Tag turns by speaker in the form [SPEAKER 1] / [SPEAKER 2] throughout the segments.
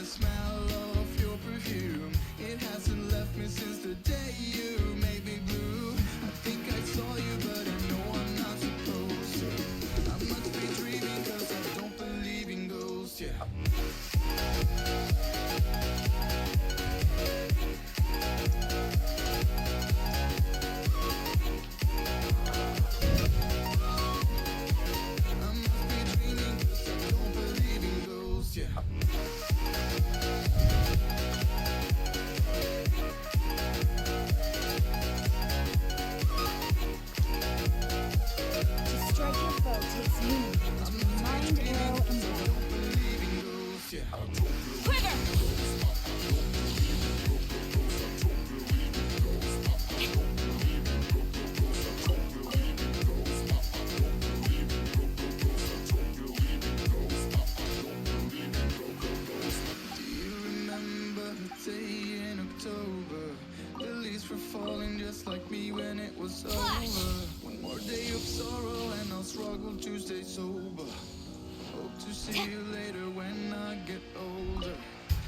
[SPEAKER 1] the smell of your perfume. It hasn't left me since the day you made me blue. I think I saw you, but I know I'm not supposed to. I must be dreaming, cause I don't believe in ghosts, yeah. Falling just like me when it was over. One more day of sorrow and I'll struggle to stay sober. Hope to see you later when I get older.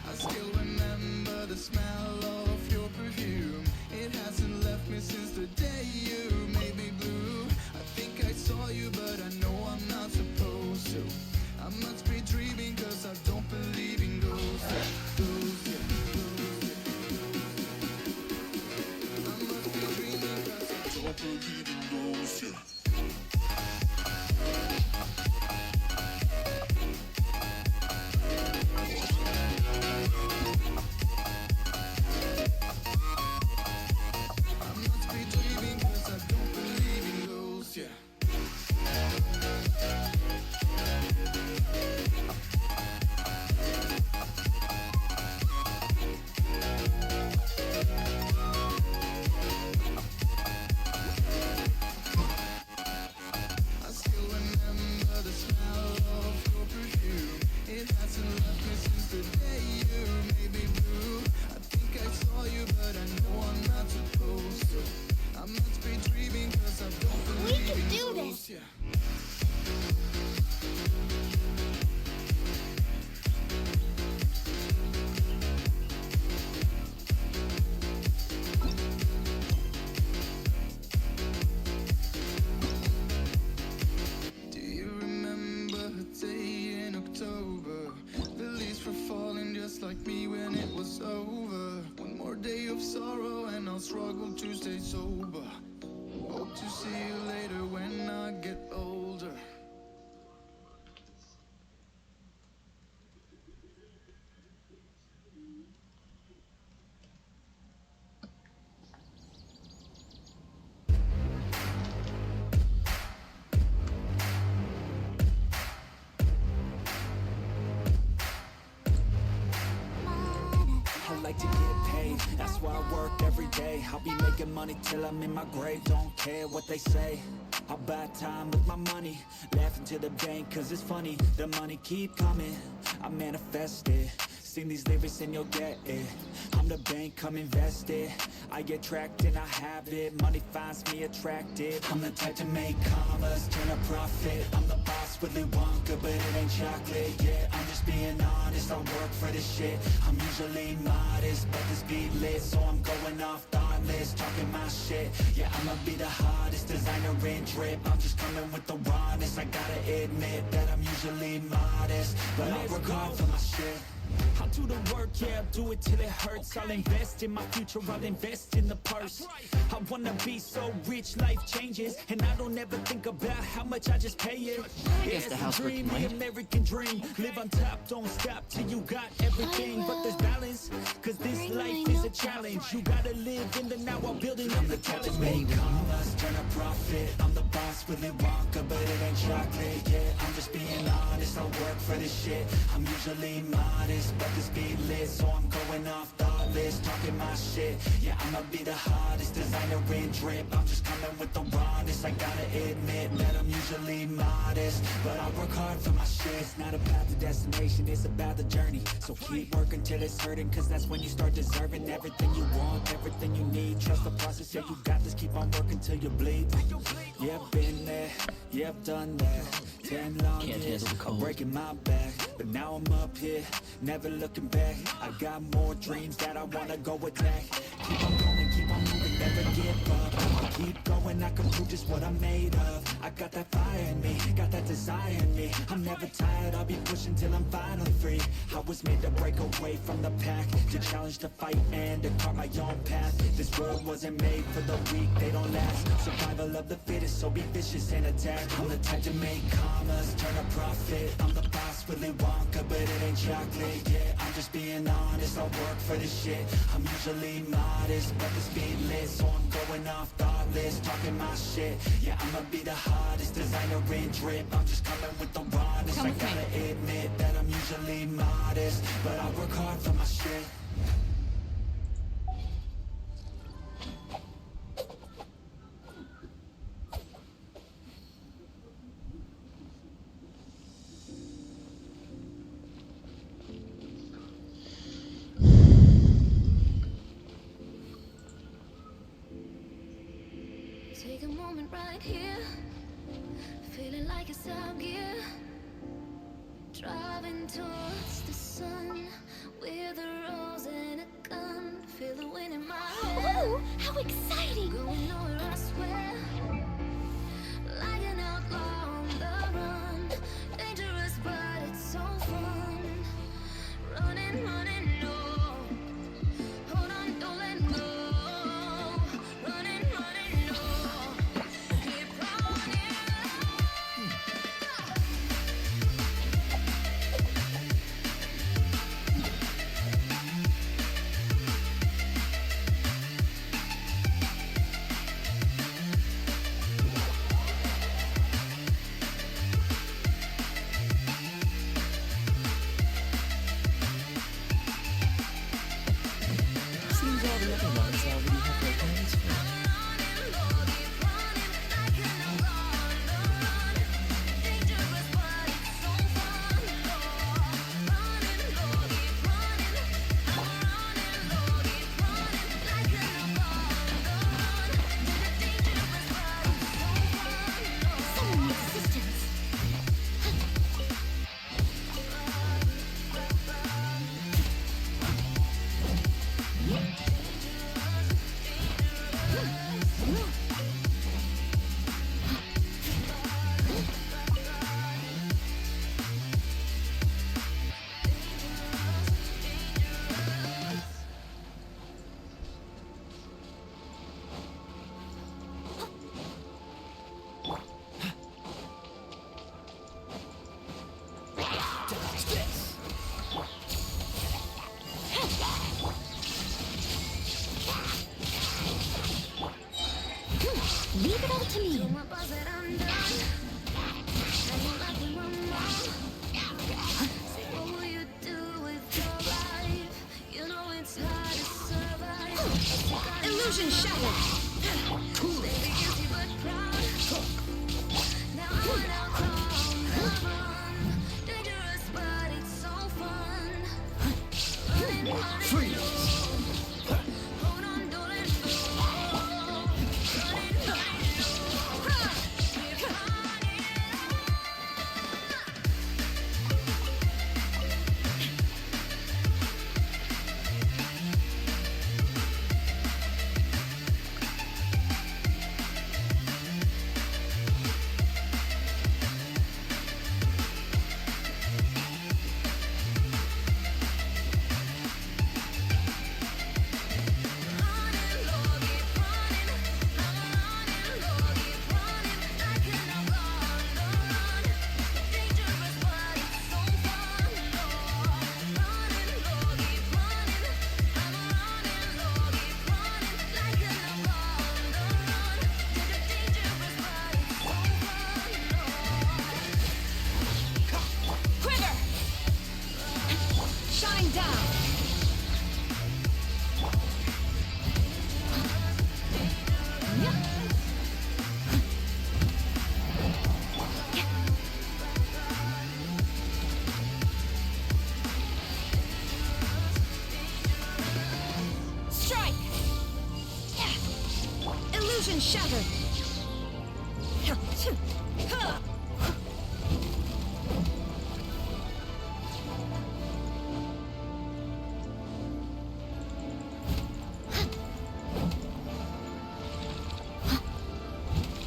[SPEAKER 1] I still remember the smell of your perfume. It hasn't left me since the day you made me blue. I think I saw you, but I know I'm not supposed to. I must be dreaming, cause I don't believe in ghosts. Ghosts, yeah. Like me when it was over. One more day of sorrow and I'll struggle to stay sober. Hope to see you later when I get older.
[SPEAKER 2] Like to get paid, that's why I work every day. I'll be making money till I'm in my grave. Don't care what they say, I'll buy time with my money. Laughing to the bank cause it's funny. The money keep coming, I manifest it. Sing these lyrics and you'll get it. I'm the bank, come invest it. I get tracked and I have it. Money finds me attractive. I'm the type to make commas, turn a profit. I'm the boss, Willy Wonka, but it ain't chocolate. Yeah, I'm just being honest, I work for this shit. I'm usually modest, but this beat lit, so I'm going off thoughtless, talking my shit. Yeah, I'ma be the hottest designer in drip. I'm just coming with the rawness. I gotta admit that I'm usually modest, but I work hard for my shit. I'll do the work, yeah, I'll do it till it hurts. I'll invest in my future, I'll invest in the purse. I wanna be so rich, life changes, and I don't ever think about how much I just pay it. It's the dream, the American dream. Live on top, don't stop till you got everything. But there's balance, cause this life is a challenge. You gotta live in the now while building up the challenge. Make commas, turn a profit. I'm the boss, Willy Wonka, but it ain't chocolate. Yeah, I'm just being honest, I work for this shit. I'm usually modest, but this beat lit, so I'm going off thoughtless. thoughtless, talking my shit. Yeah, I'ma be the hottest designer in drip. I'm just coming with the rawness. I gotta admit that I'm usually modest, but I work hard for my shit. It's not about the destination, it's about the journey. So keep working till it's hurting, cause that's when you start deserving everything you want, everything you need. Trust the process, yeah, you got this. Keep on working till you bleed. Yeah, I've been there, yeah, I've done that. 10 long years of breaking my back, but now I'm up here, never looking back. I got more dreams that I wanna go attack. Keep on going, keep on moving, never give up. I'll keep going, I can prove just what I'm made of. I got that fire in me, got that desire in me. I'm never tired, I'll be pushing till I'm finally free. I was made to break away from the pack, to challenge, to fight, and to carve my own path. This world wasn't made for the weak, they don't last. Survival of the fittest, so be vicious and attack. I'm the type to make commas, turn a profit. I'm the boss, Willy Wonka, but it ain't chocolate. Yeah, I'm just being honest, I work for this shit. I'm usually modest, but the speed lit, so I'm going off thoughtless, talking my shit. Yeah, I'ma be the hottest designer in drip. I'm just coming with the rawness. I gotta admit that I'm usually modest, but I work hard for my shit.
[SPEAKER 3] Take a moment right here, feeling like it's out gear. Driving towards the sun with a rose and a gun. Feel the wind in my hair. Oh, how exciting! Going nowhere, I swear. Like an outlaw on the run. Dangerous, but it's so fun. Running, running, no. Hold on, don't let go. Running, running, no. Keep running.
[SPEAKER 4] Seems all the other ones already have their plans for it.
[SPEAKER 3] Someone needs assistance. Leave it all to me. What will you do with your life? You know it's hard to survive. Illusion shattered. Baby, guilty but proud. Now I'm an outlaw on the run. Dangerous, but it's so fun. Running, running, hold on, don't let go. Running, running, keep running. Illusion shattered!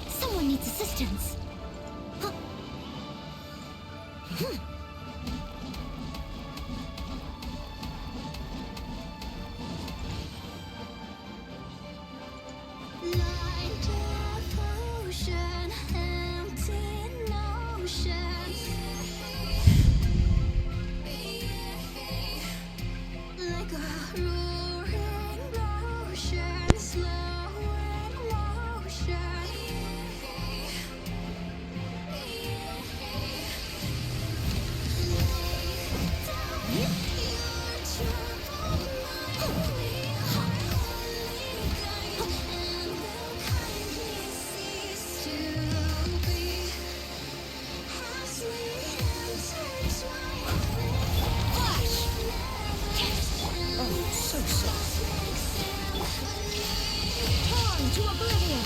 [SPEAKER 3] Someone needs assistance. Light of ocean, empty notion. Like a roaring ocean, slow in motion. To oblivion!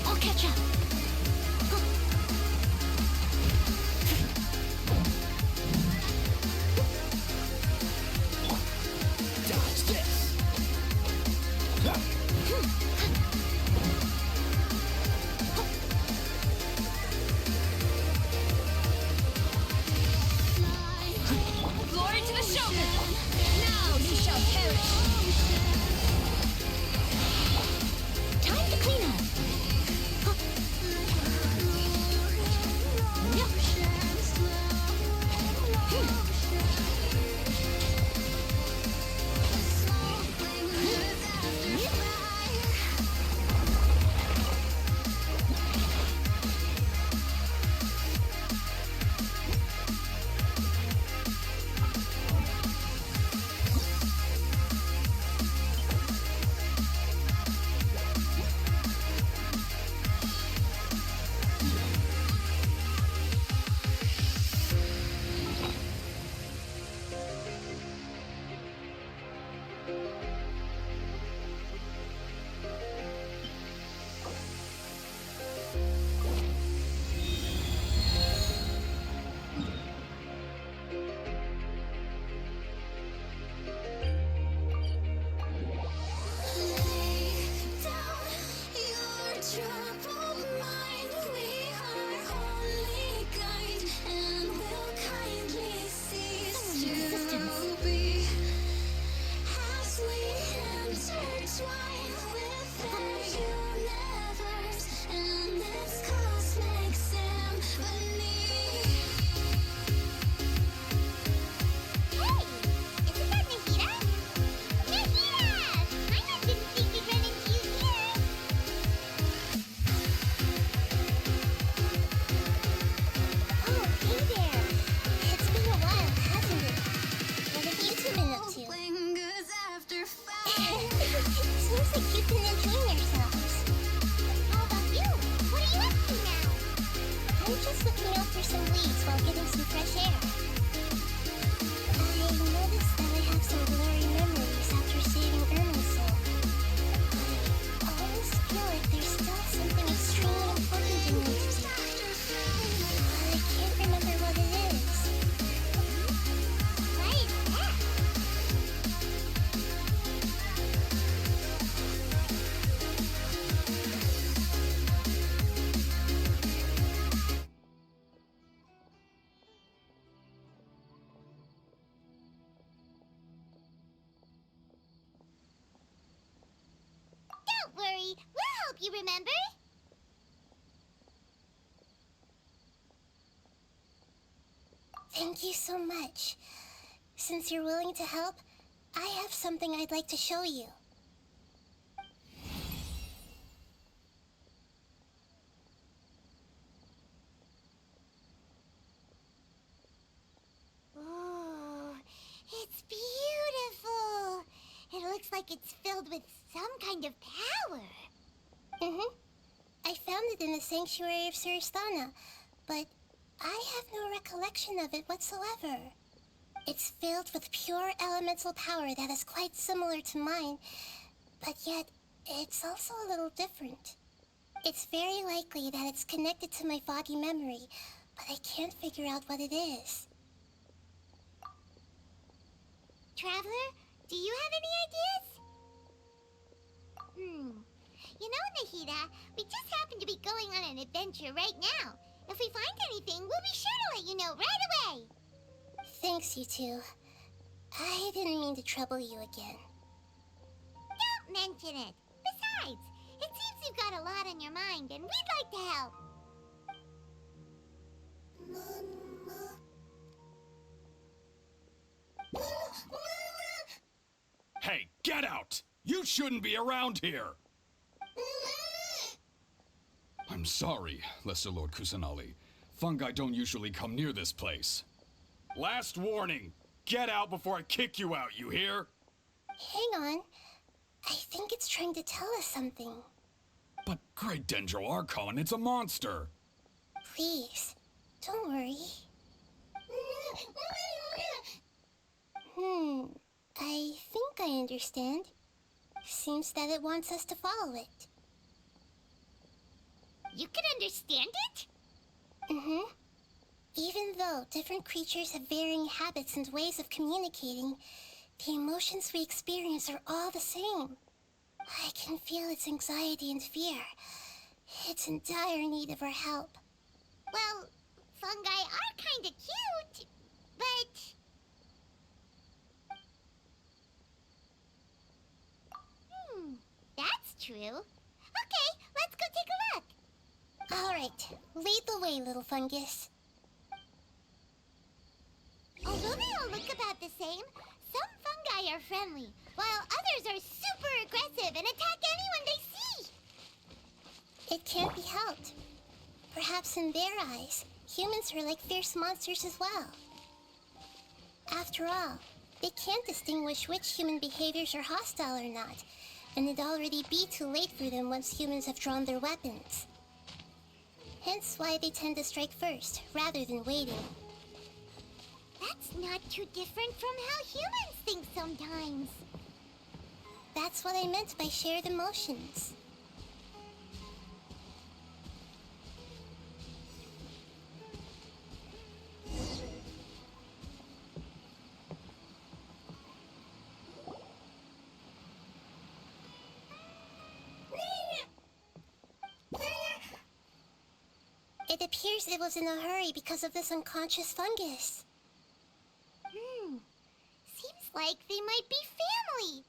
[SPEAKER 3] I'll catch up.
[SPEAKER 2] Dodge this.
[SPEAKER 3] Glory to the Shogun! Now you shall perish! Time to clean up! Seems like you've been enjoying yourselves. How about you? What are you up to now? I'm just looking out for some leads while getting some fresh air. I noticed that I have some blurry memories after saving Irma's soul. I always feel like there's still something extremely important in me to do. But I can't remember what it is. What is that? Don't worry, we'll help you remember.
[SPEAKER 5] Thank you so much. Since you're willing to help, I have something I'd like to show you.
[SPEAKER 3] Oh, it's beautiful. It looks like it's filled with some kind of power.
[SPEAKER 5] Mm-hmm. I found it in the sanctuary of Suristana, but I have no recollection of it whatsoever. It's filled with pure elemental power that is quite similar to mine, but yet it's also a little different. It's very likely that it's connected to my foggy memory, but I can't figure out what it is.
[SPEAKER 3] Traveler, do you have any ideas? You know, Nahida, we just happen to be going on an adventure right now. If we find anything, we'll be sure to let you know right away.
[SPEAKER 5] Thanks, you two. I didn't mean to trouble you again.
[SPEAKER 3] Don't mention it. Besides, it seems you've got a lot on your mind, and we'd like to help.
[SPEAKER 6] Hey, get out! You shouldn't be around here! I'm sorry, Lesser Lord Kusanali. Fungi don't usually come near this place. Last warning! Get out before I kick you out, you hear?
[SPEAKER 5] Hang on. I think it's trying to tell us something.
[SPEAKER 6] But Great Dendro Archon, it's a monster!
[SPEAKER 5] Please, don't worry. I think I understand. Seems that it wants us to follow it.
[SPEAKER 3] You can understand it?
[SPEAKER 5] Mm-hmm. Even though different creatures have varying habits and ways of communicating, the emotions we experience are all the same. I can feel its anxiety and fear. It's in dire need of our help.
[SPEAKER 3] Well, fungi are kinda cute, but... that's true. Okay, let's go take a look.
[SPEAKER 5] All right, lead the way, little fungus.
[SPEAKER 3] Although they all look about the same, some fungi are friendly, while others are super aggressive and attack anyone they see.
[SPEAKER 5] It can't be helped. Perhaps in their eyes, humans are like fierce monsters as well. After all, they can't distinguish which human behaviors are hostile or not, and it'd already be too late for them once humans have drawn their weapons. Hence why they tend to strike first, rather than waiting.
[SPEAKER 3] That's not too different from how humans think sometimes.
[SPEAKER 5] That's what I meant by shared emotions. It appears it was in a hurry because of this unconscious fungus.
[SPEAKER 3] Seems like they might be family.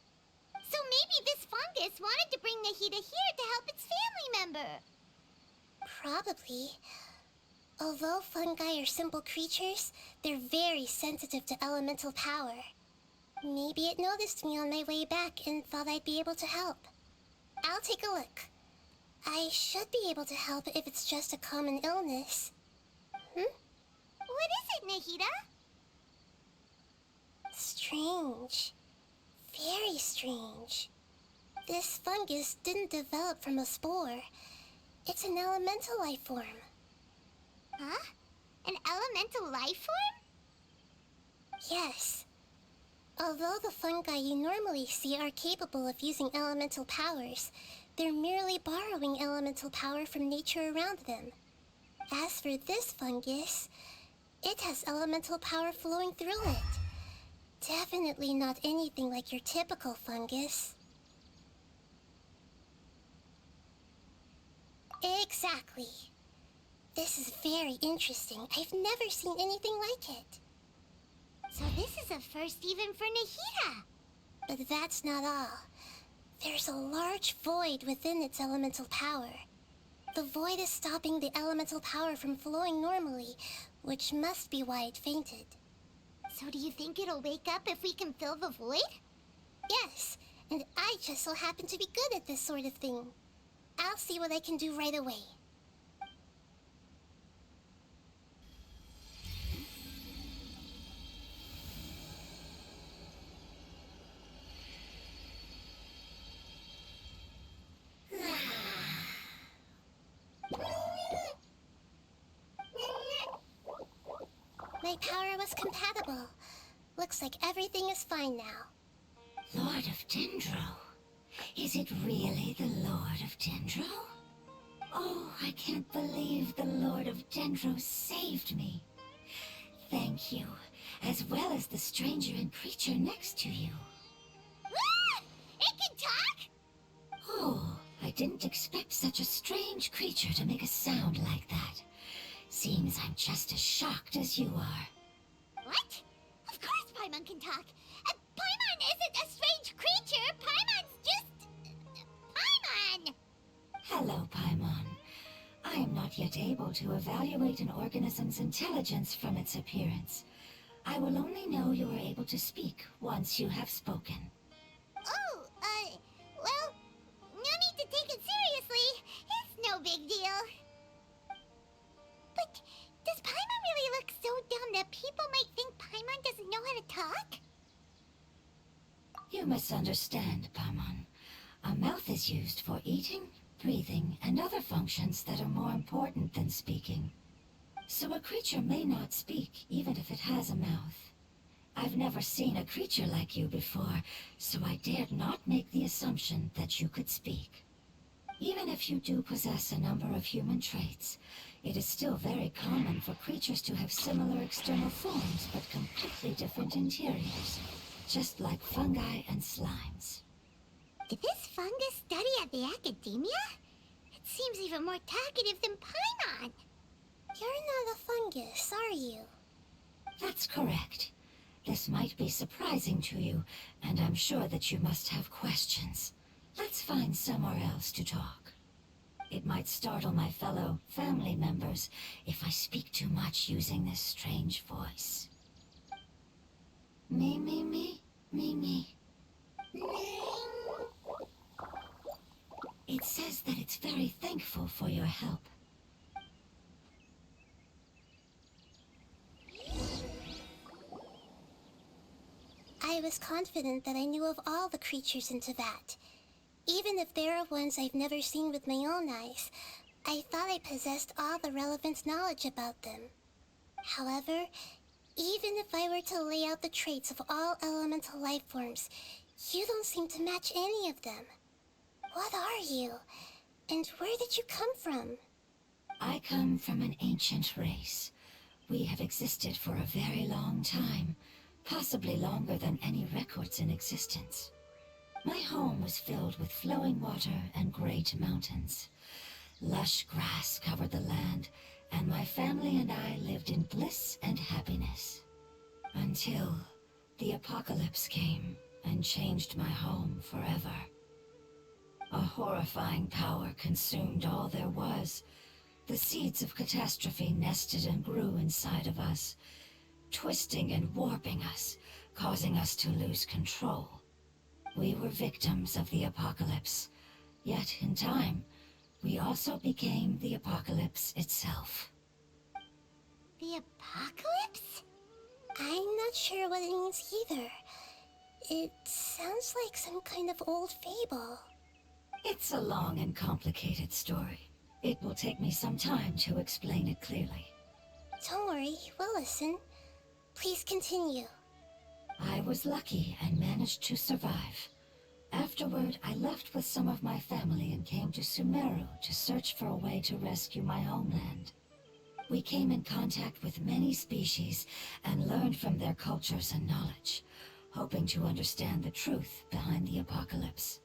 [SPEAKER 3] So maybe this fungus wanted to bring Nahida here to help its family member.
[SPEAKER 5] Probably. Although fungi are simple creatures, they're very sensitive to elemental power. Maybe it noticed me on my way back and thought I'd be able to help. I'll take a look. I should be able to help if it's just a common illness.
[SPEAKER 3] What is it, Nahida?
[SPEAKER 5] Strange. Very strange. This fungus didn't develop from a spore. It's an elemental life form.
[SPEAKER 3] Huh? An elemental life form?
[SPEAKER 5] Yes. Although the fungi you normally see are capable of using elemental powers, they're merely borrowing elemental power from nature around them. As for this fungus, it has elemental power flowing through it. Definitely not anything like your typical fungus. Exactly. This is very interesting. I've never seen anything like it.
[SPEAKER 3] So this is a first even for Nahida.
[SPEAKER 5] But that's not all. There's a large void within its elemental power. The void is stopping the elemental power from flowing normally, which must be why it fainted.
[SPEAKER 3] So do you think it'll wake up if we can fill the void?
[SPEAKER 5] Yes, and I just so happen to be good at this sort of thing. I'll see what I can do right away. My power was compatible. Looks like everything is fine now.
[SPEAKER 7] Lord of Dendro? Is it really the Lord of Dendro? Oh, I can't believe the Lord of Dendro saved me. Thank you, as well as the stranger and creature next to you.
[SPEAKER 3] Ah! It can talk?
[SPEAKER 7] Oh, I didn't expect such a strange creature to make a sound like that. Seems I'm just as shocked as you are.
[SPEAKER 3] What? Of course Paimon can talk. Paimon isn't a strange creature. Paimon's just... Paimon!
[SPEAKER 7] Hello, Paimon. I am not yet able to evaluate an organism's intelligence from its appearance. I will only know you are able to speak once you have spoken.
[SPEAKER 3] Oh, well, no need to take it seriously. It's no big deal. But does Paimon really look so dumb that people might think Paimon doesn't know how to talk?
[SPEAKER 7] You misunderstand, Paimon. A mouth is used for eating, breathing, and other functions that are more important than speaking. So a creature may not speak, even if it has a mouth. I've never seen a creature like you before, so I dared not make the assumption that you could speak. Even if you do possess a number of human traits, it is still very common for creatures to have similar external forms but completely different interiors, just like fungi and slimes.
[SPEAKER 3] Did this fungus study at the academia? It seems even more talkative than Paimon.
[SPEAKER 5] You're not a fungus, are you?
[SPEAKER 7] That's correct. This might be surprising to you, and I'm sure that you must have questions. Let's find somewhere else to talk. It might startle my fellow family members if I speak too much using this strange voice. Me, me, me, me, me. It says that it's very thankful for your help.
[SPEAKER 5] I was confident that I knew of all the creatures in Teyvat. Even if there are ones I've never seen with my own eyes, I thought I possessed all the relevant knowledge about them. However, even if I were to lay out the traits of all elemental life forms, you don't seem to match any of them. What are you? And where did you come from?
[SPEAKER 7] I come from an ancient race. We have existed for a very long time, possibly longer than any records in existence. My home was filled with flowing water and great mountains. Lush grass covered the land, and my family and I lived in bliss and happiness. Until the apocalypse came and changed my home forever. A horrifying power consumed all there was. The seeds of catastrophe nested and grew inside of us, twisting and warping us, causing us to lose control. We were victims of the apocalypse, yet in time, we also became the apocalypse itself.
[SPEAKER 3] The apocalypse?
[SPEAKER 5] I'm not sure what it means either. It sounds like some kind of old fable.
[SPEAKER 7] It's a long and complicated story. It will take me some time to explain it clearly.
[SPEAKER 5] Don't worry, we'll listen. Please continue.
[SPEAKER 7] I was lucky and managed to survive. Afterward, I left with some of my family and came to Sumeru to search for a way to rescue my homeland. We came in contact with many species and learned from their cultures and knowledge, hoping to understand the truth behind the apocalypse.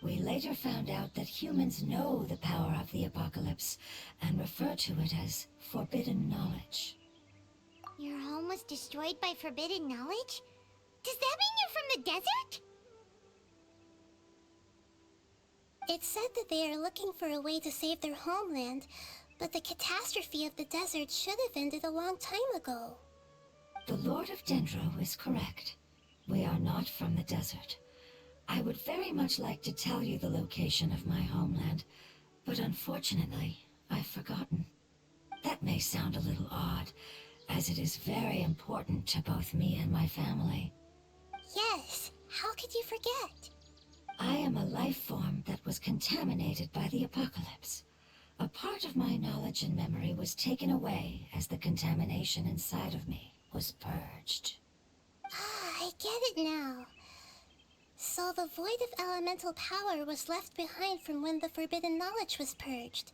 [SPEAKER 7] We later found out that humans know the power of the apocalypse and refer to it as forbidden knowledge.
[SPEAKER 3] Your home was destroyed by forbidden knowledge? Does that mean you're from the desert?
[SPEAKER 5] It said that they are looking for a way to save their homeland, But the catastrophe of the desert should have ended a long time ago.
[SPEAKER 7] The Lord of Dendro is correct. We are not from the desert. I would very much like to tell you the location of my homeland, but unfortunately, I've forgotten. That may sound a little odd, as it is very important to both me and my family.
[SPEAKER 5] Yes, how could you forget?
[SPEAKER 7] I am a life form that was contaminated by the apocalypse. A part of my knowledge and memory was taken away as the contamination inside of me was purged.
[SPEAKER 5] Ah, I get it now. So the void of elemental power was left behind from when the forbidden knowledge was purged.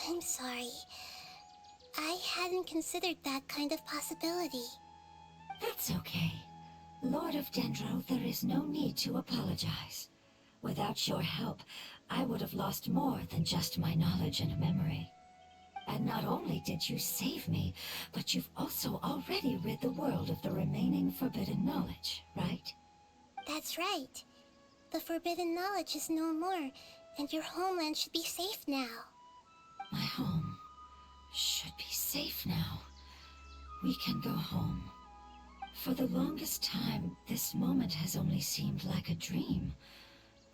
[SPEAKER 5] I'm sorry. I hadn't considered that kind of possibility.
[SPEAKER 7] That's okay. Lord of Dendro, there is no need to apologize. Without your help, I would have lost more than just my knowledge and memory. And not only did you save me, but you've also already rid the world of the remaining forbidden knowledge, right?
[SPEAKER 5] That's right. The forbidden knowledge is no more, and your homeland should be safe now.
[SPEAKER 7] My home should be safe now. We can go home. For the longest time, this moment has only seemed like a dream.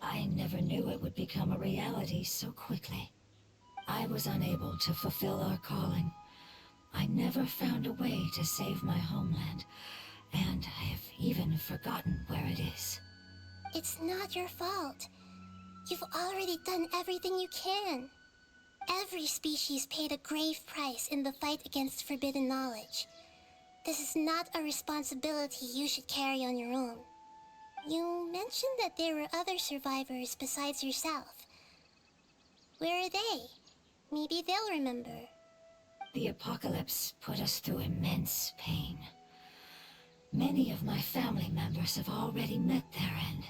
[SPEAKER 7] I never knew it would become a reality so quickly. I was unable to fulfill our calling. I never found a way to save my homeland, and I have even forgotten where it is.
[SPEAKER 5] It's not your fault. You've already done everything you can. Every species paid a grave price in the fight against forbidden knowledge. This is not a responsibility you should carry on your own. You mentioned that there were other survivors besides yourself. Where are they? Maybe they'll remember.
[SPEAKER 7] The apocalypse put us through immense pain. Many of my family members have already met their end.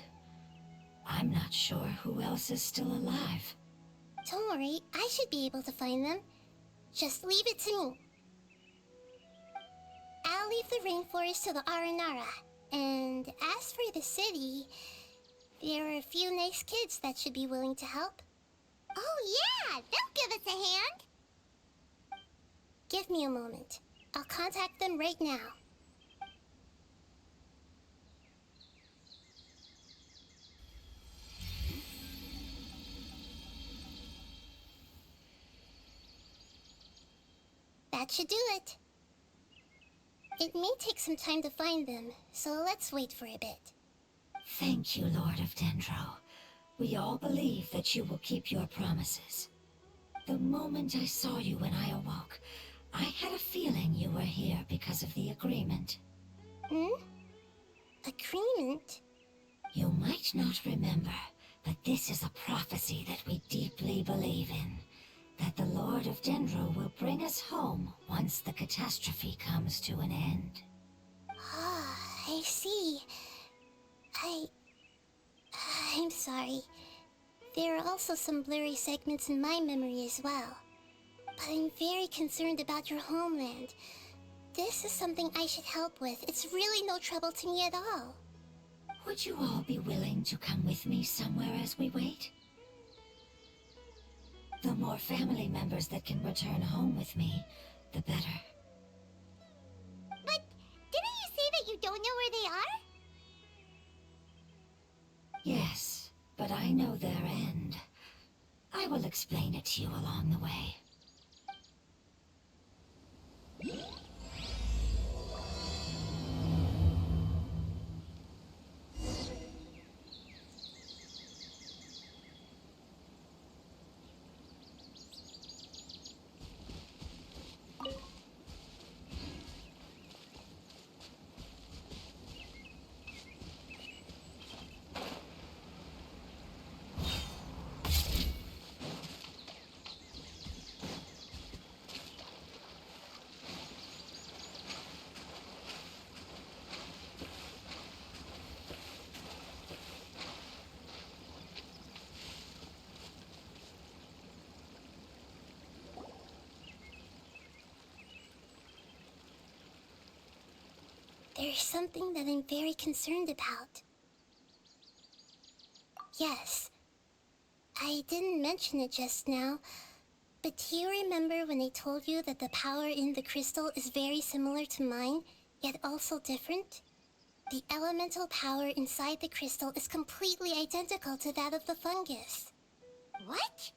[SPEAKER 7] I'm not sure who else is still alive.
[SPEAKER 5] Don't worry, I should be able to find them. Just leave it to me. I'll leave the rainforest to the Aranara. And as for the city, there are a few nice kids that should be willing to help. Oh yeah, they'll give us a hand. Give me a moment. I'll contact them right now. That should do it. It may take some time to find them, so let's wait for a bit.
[SPEAKER 7] Thank you, Lord of Dendro. We all believe that you will keep your promises. The moment I saw you when I awoke, I had a feeling you were here because of the agreement.
[SPEAKER 5] Agreement?
[SPEAKER 7] You might not remember, but this is a prophecy that we deeply believe in. That the Lord of Dendro will bring us home once the catastrophe comes to an end.
[SPEAKER 5] Ah, I see. I'm sorry. There are also some blurry segments in my memory as well. But I'm very concerned about your homeland. This is something I should help with. It's really no trouble to me at all.
[SPEAKER 7] Would you all be willing to come with me somewhere as we wait? The more family members that can return home with me, the better.
[SPEAKER 5] But didn't you say that you don't know where they are?
[SPEAKER 7] Yes, but I know their end. I will explain it to you along the way.
[SPEAKER 5] There's something that I'm very concerned about. Yes, I didn't mention it just now, But do you remember when I told you that the power in the crystal is very similar to mine, yet also different? The elemental power inside the crystal is completely identical to that of the fungus.
[SPEAKER 3] What?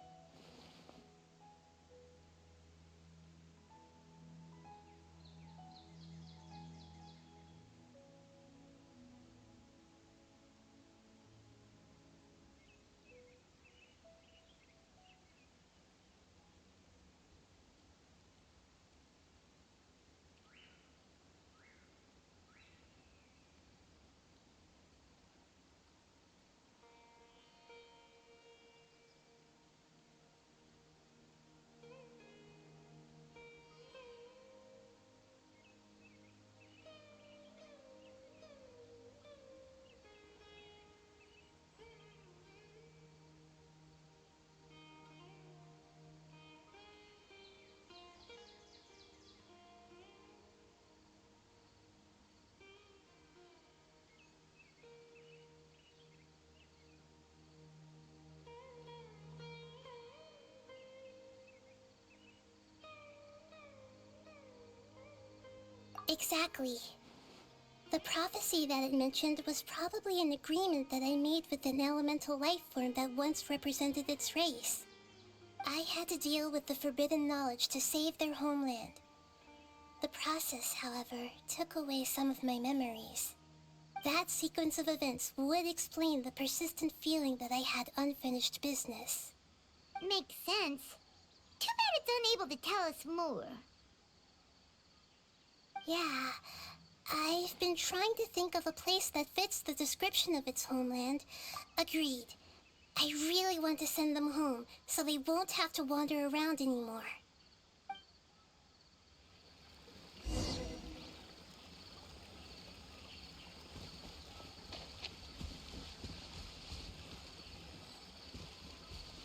[SPEAKER 5] Exactly. The prophecy that it mentioned was probably an agreement that I made with an elemental life form that once represented its race. I had to deal with the forbidden knowledge to save their homeland. The process, however, took away some of my memories. That sequence of events would explain the persistent feeling that I had unfinished business.
[SPEAKER 3] Makes sense. Too bad it's unable to tell us more.
[SPEAKER 5] Yeah, I've been trying to think of a place that fits the description of its homeland. Agreed. I really want to send them home, so they won't have to wander around anymore.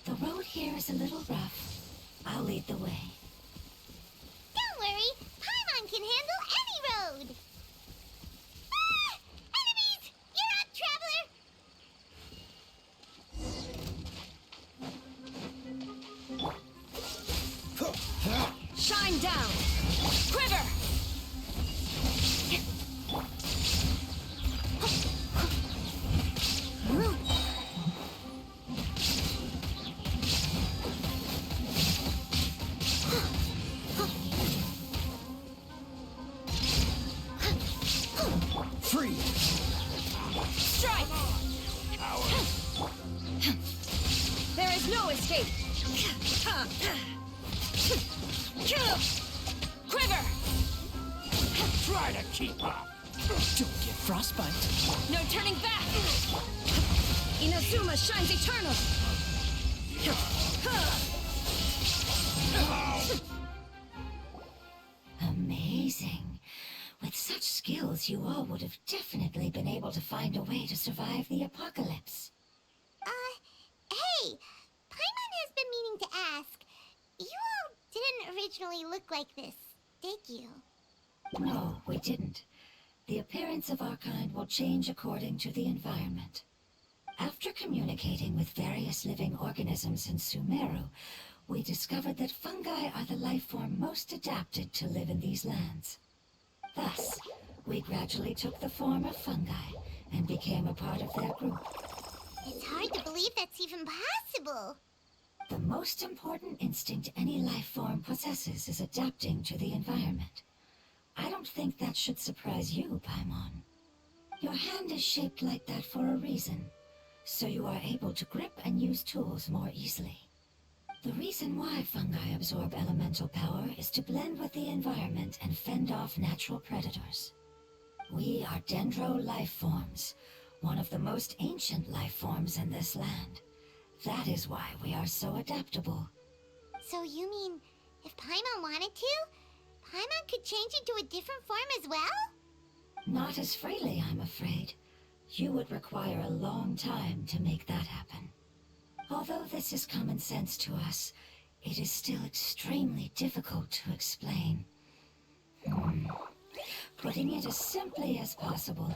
[SPEAKER 7] The road here is a little rough. I'll lead the way.
[SPEAKER 3] Don't worry, Paimon can handle any road! Ah! Enemies! You're up, traveler!
[SPEAKER 8] Shine down! Quiver!
[SPEAKER 2] Free!
[SPEAKER 8] Strike! There is no escape! Quiver!
[SPEAKER 2] Try to keep up! Don't get frostbite.
[SPEAKER 8] No turning back! Inazuma shines eternal!
[SPEAKER 7] Amazing. With such skills, you all would have definitely been able to find a way to survive the apocalypse.
[SPEAKER 3] Hey! Paimon has been meaning to ask. You all didn't originally look like this, did you?
[SPEAKER 7] No, we didn't. The appearance of our kind will change according to the environment. After communicating with various living organisms in Sumeru, we discovered that fungi are the life form most adapted to live in these lands. Thus, we gradually took the form of fungi and became a part of their group.
[SPEAKER 3] It's hard to believe that's even possible.
[SPEAKER 7] The most important instinct any life form possesses is adapting to the environment. I don't think that should surprise you, Paimon. Your hand is shaped like that for a reason, so you are able to grip and use tools more easily. The reason why fungi absorb elemental power is to blend with the environment and fend off natural predators. We are dendro life forms, one of the most ancient life forms in this land. That is why we are so adaptable.
[SPEAKER 3] So you mean, if Paimon wanted to, Paimon could change into a different form as well?
[SPEAKER 7] Not as freely, I'm afraid. You would require a long time to make that happen. Although this is common sense to us, it is still extremely difficult to explain. Putting it as simply as possible,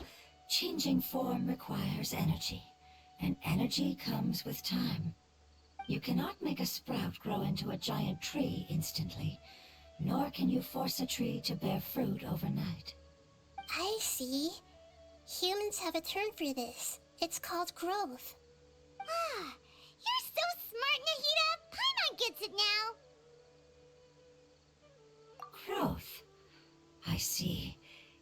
[SPEAKER 7] changing form requires energy, and energy comes with time. You cannot make a sprout grow into a giant tree instantly, nor can you force a tree to bear fruit overnight.
[SPEAKER 5] I see. Humans have a term for this. It's called growth.
[SPEAKER 3] Ah, you're so smart, Nahida! Paimon gets it now!
[SPEAKER 7] Growth. I see.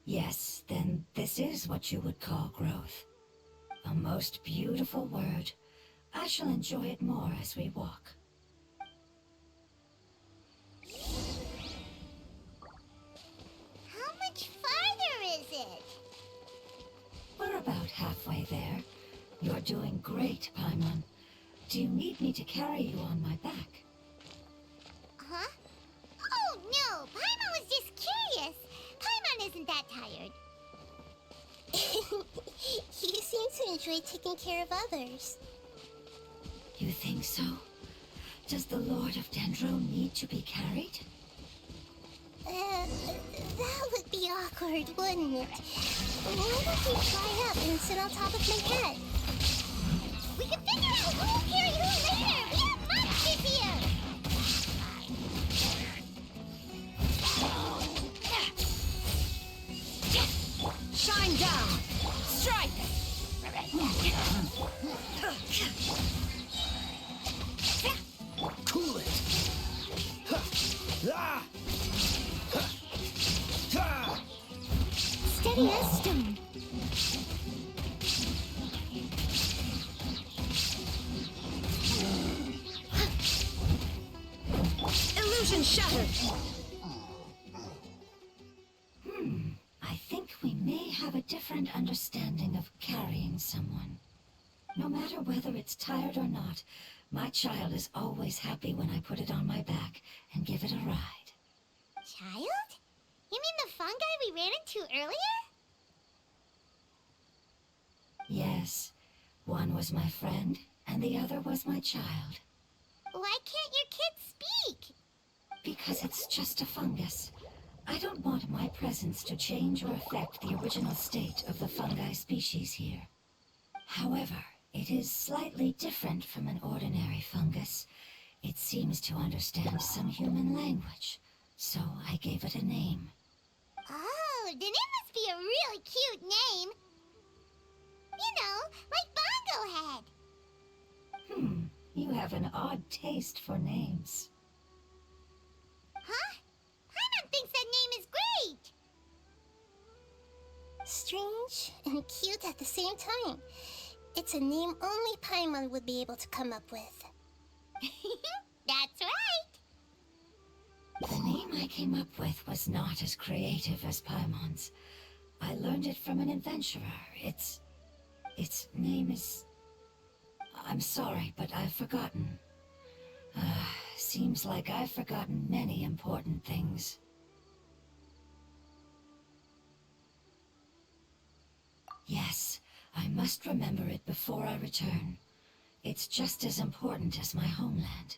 [SPEAKER 7] Yes, then this is what you would call growth. A most beautiful word. I shall enjoy it more as we walk.
[SPEAKER 3] How much farther is it?
[SPEAKER 7] We're about halfway there. You're doing great, Paimon. Do you need me to carry you on my back?
[SPEAKER 3] Huh? Oh, no! Paimon was just curious. Paimon isn't that tired.
[SPEAKER 5] You seem to enjoy taking care of others.
[SPEAKER 7] You think so? Does the Lord of Dendro need to be carried?
[SPEAKER 5] That would be awkward, wouldn't it? Why don't you fly up and sit on top of my head?
[SPEAKER 3] We can figure out who will carry who later! We have monsters here!
[SPEAKER 8] Shine down! Strike!
[SPEAKER 4] Cool it! Ah!
[SPEAKER 5] Steady as stone.
[SPEAKER 8] Illusion shattered!
[SPEAKER 7] I think we may have a different understanding of carrying someone. No matter whether it's tired or not, my child is always happy when I put it on my back and give it a ride.
[SPEAKER 3] Child? You mean the fungi we ran into earlier?
[SPEAKER 7] Yes, one was my friend, and the other was my child.
[SPEAKER 3] Why can't your kid speak?
[SPEAKER 7] Because it's just a fungus. I don't want my presence to change or affect the original state of the fungi species here. However, it is slightly different from an ordinary fungus. It seems to understand some human language, so I gave it a name.
[SPEAKER 3] Oh, then it must be a really cute name. You know, like Bongo Head.
[SPEAKER 7] You have an odd taste for names.
[SPEAKER 3] Huh? Paimon thinks that name is great.
[SPEAKER 5] Strange and cute at the same time. It's a name only Paimon would be able to come up with.
[SPEAKER 3] That's right.
[SPEAKER 7] The name I came up with was not as creative as Paimon's. I learned it from an adventurer. Its name is... I'm sorry, but I've forgotten. Seems like I've forgotten many important things. Yes, I must remember it before I return. It's just as important as my homeland.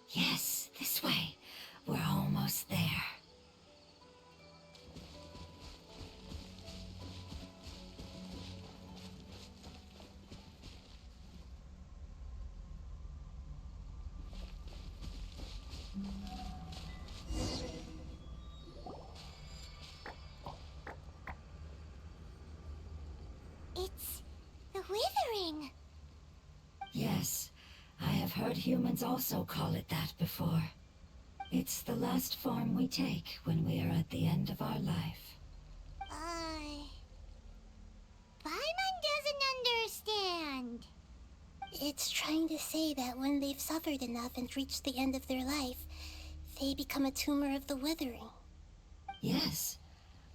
[SPEAKER 7] Yes, this way. We're almost there.
[SPEAKER 3] It's the Withering.
[SPEAKER 7] Yes, I have heard humans also call it that before. It's the last form we take when we are at the end of our life.
[SPEAKER 3] Paimon doesn't understand.
[SPEAKER 5] It's trying to say that when they've suffered enough and reached the end of their life, they become a tumor of the Withering.
[SPEAKER 7] Yes,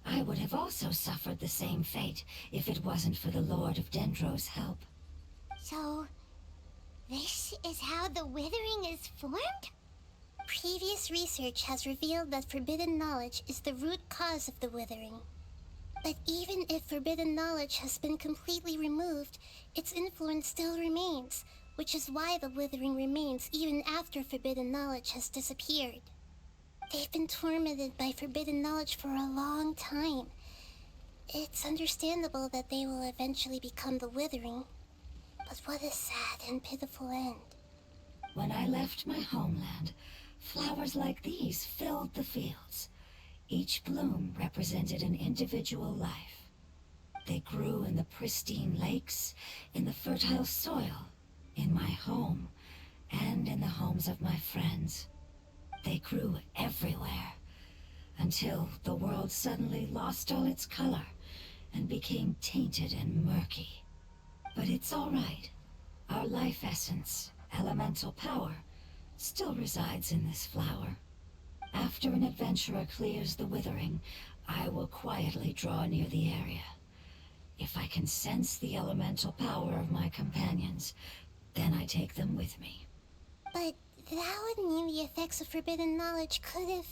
[SPEAKER 7] I would have also suffered the same fate if it wasn't for the Lord of Dendro's help.
[SPEAKER 3] So, this is how the Withering is formed?
[SPEAKER 5] Previous research has revealed that forbidden knowledge is the root cause of the Withering. But even if forbidden knowledge has been completely removed, its influence still remains, which is why the Withering remains even after forbidden knowledge has disappeared. They've been tormented by forbidden knowledge for a long time. It's understandable that they will eventually become the Withering. But what a sad and pitiful end.
[SPEAKER 7] When I left my homeland, flowers like these filled the fields. Each bloom represented an individual life. They grew in the pristine lakes, in the fertile soil, in my home, and in the homes of my friends. They grew everywhere, until the world suddenly lost all its color and became tainted and murky. But it's all right. Our life essence, elemental power, still resides in this flower. After an adventurer clears the Withering, I will quietly draw near the area. If I can sense the elemental power of my companions, then I take them with me.
[SPEAKER 5] But that would mean the effects of forbidden knowledge could have...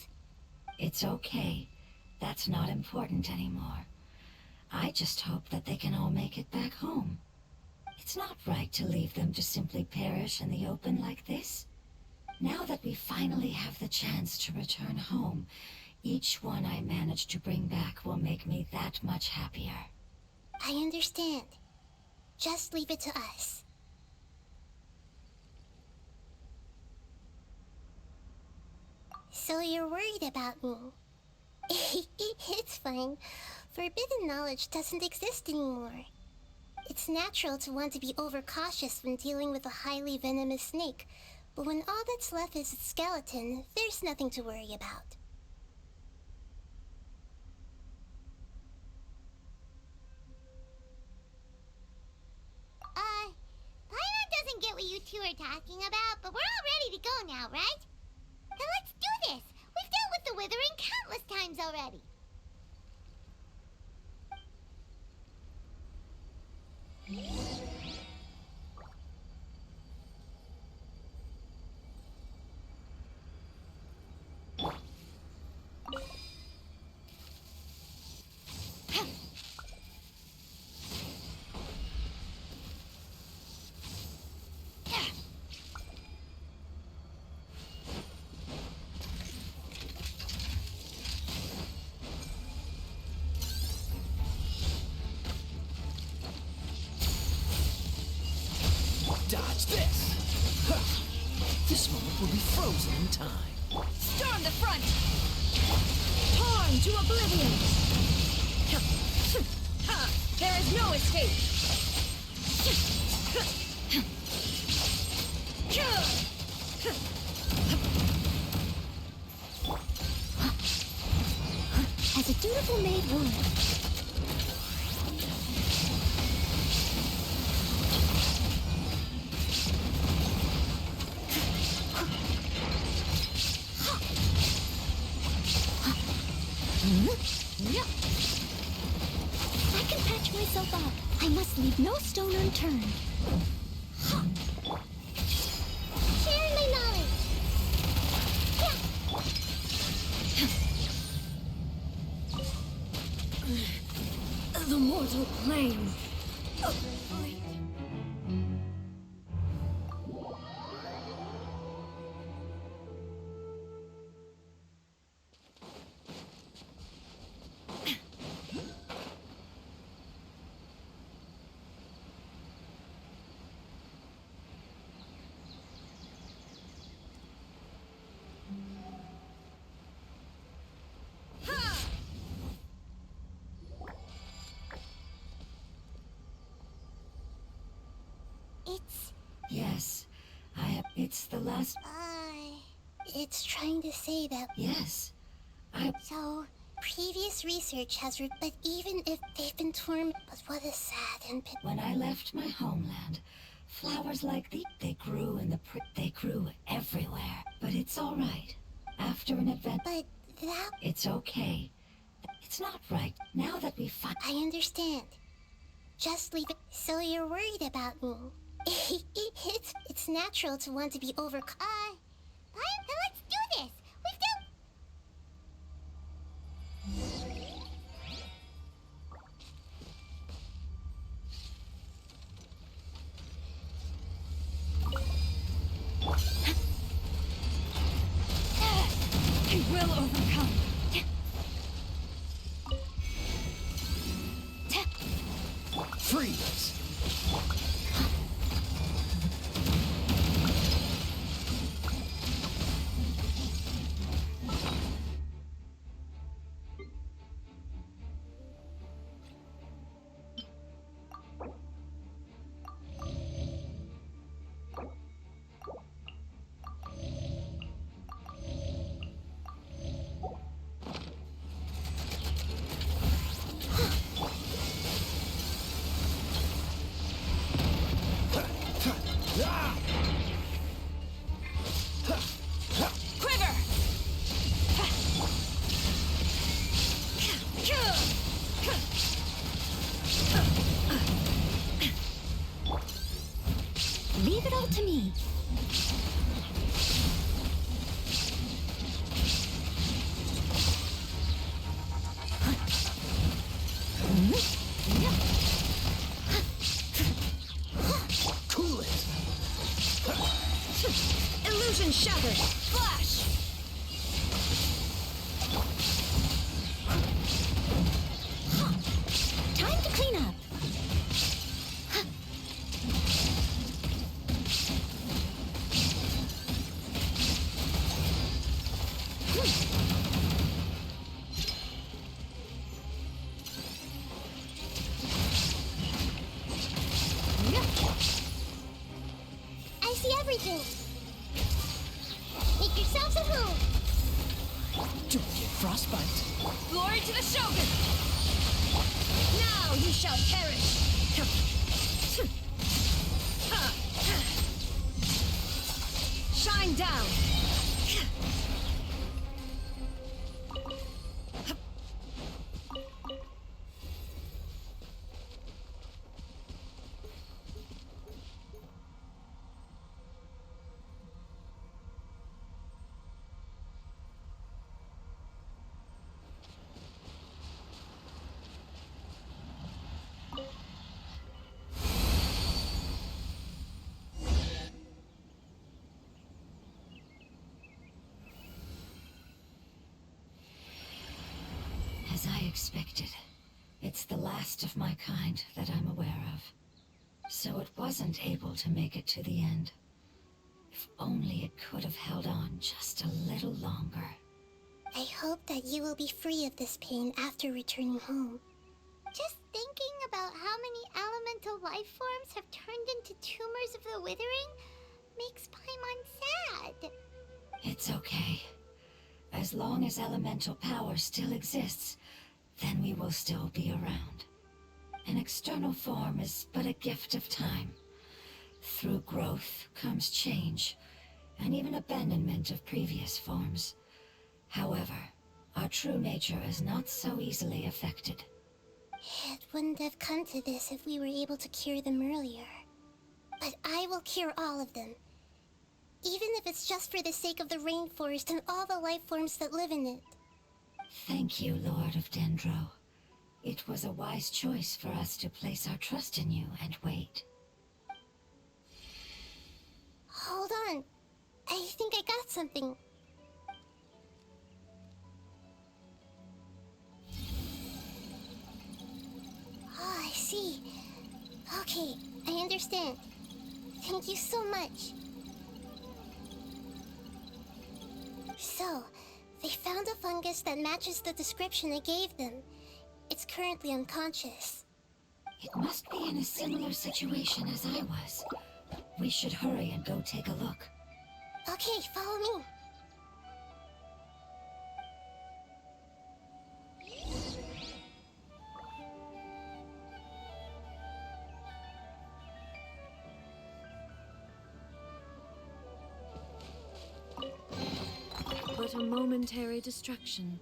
[SPEAKER 7] It's okay. That's not important anymore. I just hope that they can all make it back home. It's not right to leave them to simply perish in the open like this. Now that we finally have the chance to return home, each one I manage to bring back will make me that much happier.
[SPEAKER 5] I understand. Just leave it to us. So you're worried about me? It's fine. Forbidden knowledge doesn't exist anymore. It's natural to want to be overcautious when dealing with a highly venomous snake, but when all that's left is its skeleton, there's nothing to worry about.
[SPEAKER 9] Paimon doesn't get what you two are talking about, but we're all ready to go now, right? Then let's do this! We've dealt with the Withering countless times already!
[SPEAKER 4] Dodge this! Huh. This moment will be frozen in time.
[SPEAKER 8] Storm the front! Torn to oblivion! There is no escape!
[SPEAKER 5] As a dutiful maid would. I can patch myself up. I must leave no stone unturned. Sharing my knowledge.
[SPEAKER 8] The mortal plane!
[SPEAKER 7] Yes, it's the last...
[SPEAKER 5] It's trying to say that...
[SPEAKER 7] Yes,
[SPEAKER 5] So, previous research has... But even if they've been torn... But what a sad and...
[SPEAKER 7] When I left my homeland, flowers like they grew in the they grew everywhere. But it's all right. After an event...
[SPEAKER 5] But that...
[SPEAKER 7] It's okay. It's not right. Now that we find...
[SPEAKER 5] I understand. Just leave it... So you're worried about me? It's natural to want to be
[SPEAKER 9] Then let's do this! We've dealt...
[SPEAKER 8] I will overcome!
[SPEAKER 4] freeze.
[SPEAKER 8] Quiver!
[SPEAKER 3] Leave it all to me.
[SPEAKER 4] Cool it.
[SPEAKER 8] Illusion shattered! Flash!
[SPEAKER 3] Time to clean up.
[SPEAKER 5] I see everything. Make yourselves at home.
[SPEAKER 4] Don't get frostbite.
[SPEAKER 8] Glory to the Shogun! Now you shall perish! Shine down!
[SPEAKER 7] As I expected, it's the last of my kind that I'm aware of. So it wasn't able to make it to the end. If only it could have held on just a little longer.
[SPEAKER 5] I hope that you will be free of this pain after returning home.
[SPEAKER 9] Just thinking about how many elemental life forms have turned into tumors of the withering makes Paimon sad.
[SPEAKER 7] It's okay. As long as elemental power still exists, then we will still be around. An external form is but a gift of time. Through growth comes change, and even abandonment of previous forms. However, our true nature is not so easily affected.
[SPEAKER 5] It wouldn't have come to this if we were able to cure them earlier. But I will cure all of them. Even if it's just for the sake of the rainforest and all the life forms that live in it.
[SPEAKER 7] Thank you, Lord of Dendro. It was a wise choice for us to place our trust in you and wait.
[SPEAKER 5] Hold on. I think I got something. Oh, I see. Okay, I understand. Thank you so much. So, they found a fungus that matches the description I gave them. It's currently unconscious.
[SPEAKER 7] It must be in a similar situation as I was. We should hurry and go take a look.
[SPEAKER 5] Okay, follow me.
[SPEAKER 8] But a momentary distraction.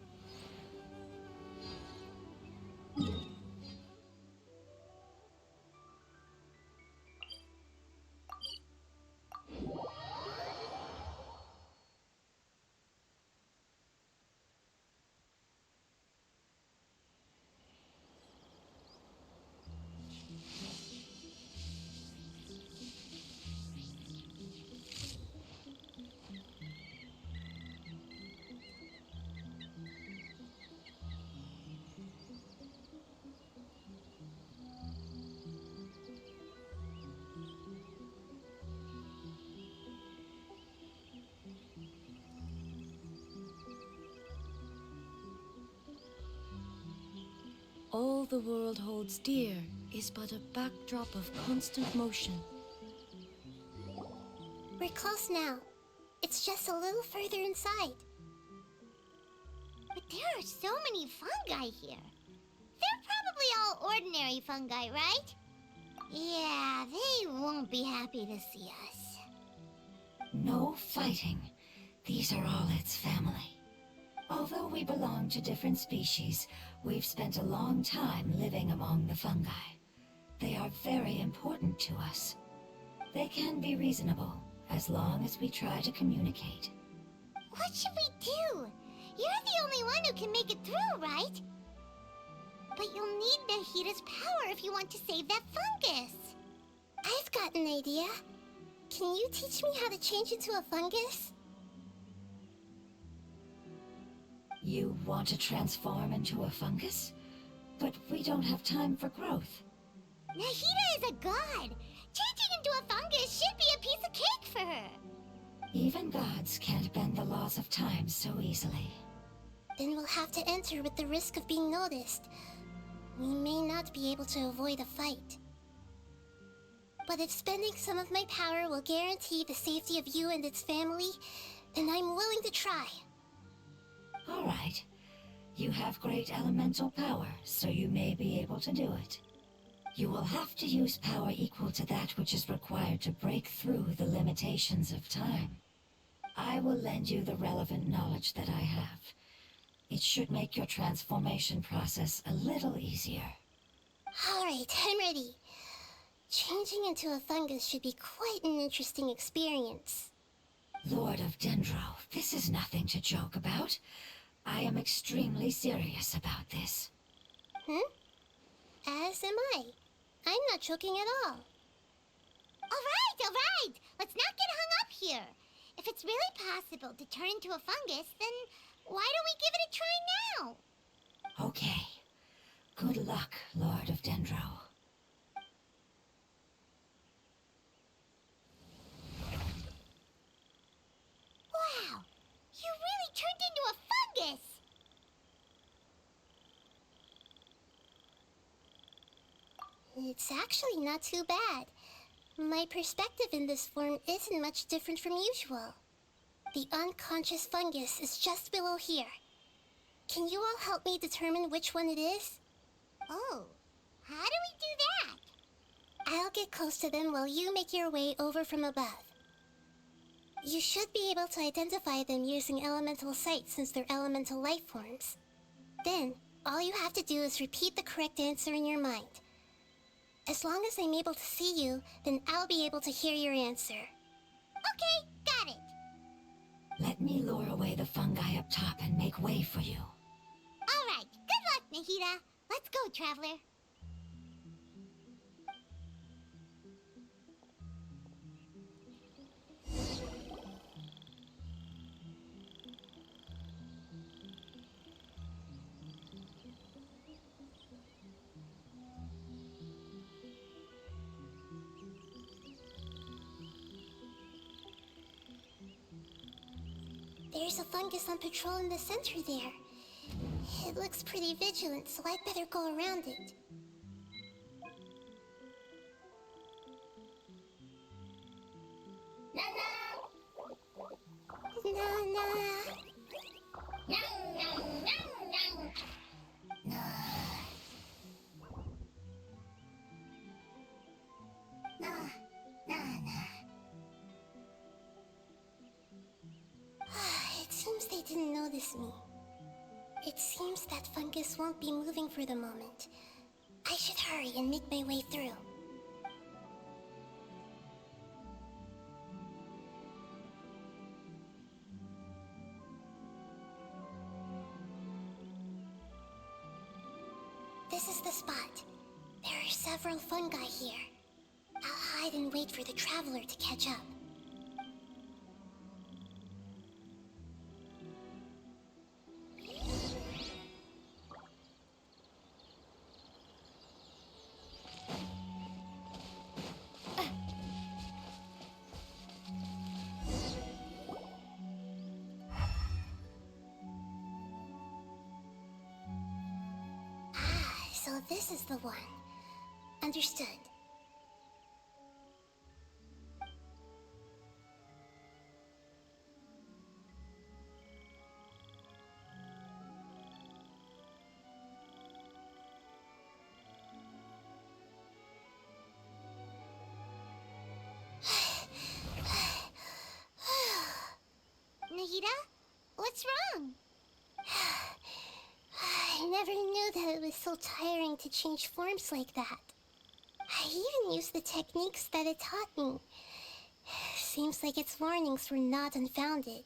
[SPEAKER 8] All the world holds dear is but a backdrop of constant motion.
[SPEAKER 5] We're close now. It's just a little further inside.
[SPEAKER 9] But there are so many fungi here. They're probably all ordinary fungi, right? Yeah, they won't be happy to see us.
[SPEAKER 7] No fighting. These are all its family. Although we belong to different species, we've spent a long time living among the fungi. They are very important to us. They can be reasonable, as long as we try to communicate.
[SPEAKER 9] What should we do? You're the only one who can make it through, right? But you'll need Nahita's power if you want to save that fungus.
[SPEAKER 5] I've got an idea. Can you teach me how to change into a fungus?
[SPEAKER 7] You want to transform into a fungus? But we don't have time for growth.
[SPEAKER 9] Nahita is a god. Changing into a fungus should be a piece of cake for her.
[SPEAKER 7] Even gods can't bend the laws of time so easily.
[SPEAKER 5] Then we'll have to enter with the risk of being noticed. We may not be able to avoid a fight. But if spending some of my power will guarantee the safety of you and its family, then I'm willing to try.
[SPEAKER 7] All right. You have great elemental power, so you may be able to do it. You will have to use power equal to that which is required to break through the limitations of time. I will lend you the relevant knowledge that I have. It should make your transformation process a little easier.
[SPEAKER 5] All right, I'm ready. Changing into a fungus should be quite an interesting experience.
[SPEAKER 7] Lord of Dendro, this is nothing to joke about. I am extremely serious about this.
[SPEAKER 5] As am I. I'm not joking at all.
[SPEAKER 9] All right. Let's not get hung up here. If it's really possible to turn into a fungus, then why don't we give it a try now?
[SPEAKER 7] Okay. Good luck, Lord of Dendro.
[SPEAKER 9] Wow! You really turned into a fungus!
[SPEAKER 5] It's actually not too bad. My perspective in this form isn't much different from usual. The unconscious fungus is just below here. Can you all help me determine which one it is?
[SPEAKER 9] Oh, how do we do that?
[SPEAKER 5] I'll get close to them while you make your way over from above. You should be able to identify them using elemental sight since they're elemental life forms. Then, all you have to do is repeat the correct answer in your mind. As long as I'm able to see you, then I'll be able to hear your answer.
[SPEAKER 9] Okay, got it.
[SPEAKER 7] Let me lure away the fungi up top and make way for you.
[SPEAKER 9] All right, good luck, Nahita. Let's go, Traveler.
[SPEAKER 5] There's a fungus on patrol in the center there. It looks pretty vigilant, so I'd better go around it. Nana! It seems they didn't notice me. It seems that fungus won't be moving for the moment. I should hurry and make my way through. This is the spot. There are several fungi here. I'll hide and wait for the traveler to catch up. So So this is the one. Understood.
[SPEAKER 9] Nahida? What's wrong?
[SPEAKER 5] I never knew that it was so tiring to change forms like that. I even used the techniques that it taught me. Seems like its warnings were not unfounded.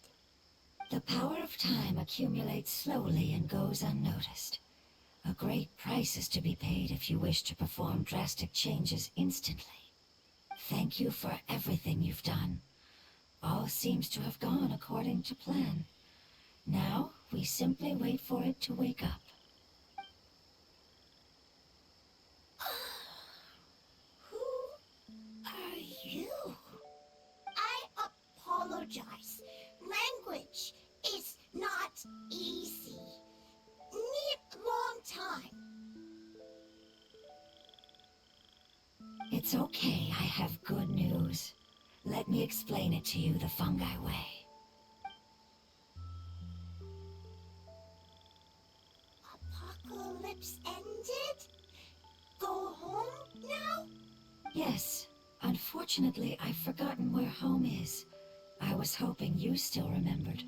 [SPEAKER 7] The power of time accumulates slowly and goes unnoticed. A great price is to be paid if you wish to perform drastic changes instantly. Thank you for everything you've done. All seems to have gone according to plan. Now, we simply wait for it to wake up.
[SPEAKER 10] Who are you? I apologize. Language is not easy. Need long time.
[SPEAKER 7] It's okay, I have good news. Let me explain it to you the fungi way.
[SPEAKER 10] Apocalypse ended? Go home now?
[SPEAKER 7] Yes. Unfortunately, I've forgotten where home is. I was hoping you still remembered.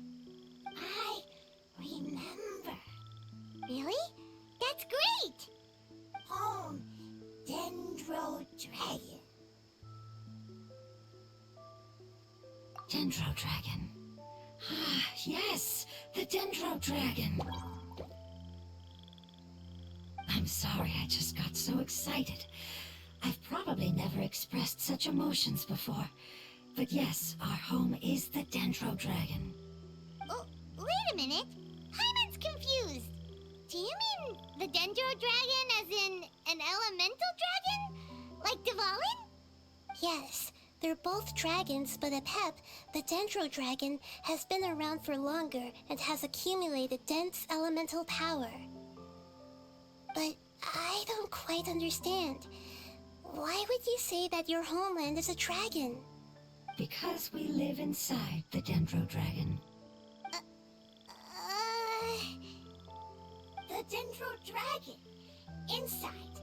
[SPEAKER 10] I remember.
[SPEAKER 9] Really? That's great!
[SPEAKER 10] Home, Dendro Dragon.
[SPEAKER 7] Dendro Dragon. Ah, yes! The Dendro Dragon! I'm sorry, I just got so excited. I've probably never expressed such emotions before. But yes, our home is the Dendro Dragon.
[SPEAKER 9] Oh, wait a minute. Hyman's confused. Do you mean the Dendro Dragon as in an elemental dragon? Like Dvalin?
[SPEAKER 5] Yes, they're both dragons, but Apep, the Dendro Dragon, has been around for longer and has accumulated dense elemental power. But I don't quite understand. Why would you say that your homeland is a dragon?
[SPEAKER 7] Because we live inside the Dendro Dragon.
[SPEAKER 10] The Dendro Dragon. Inside.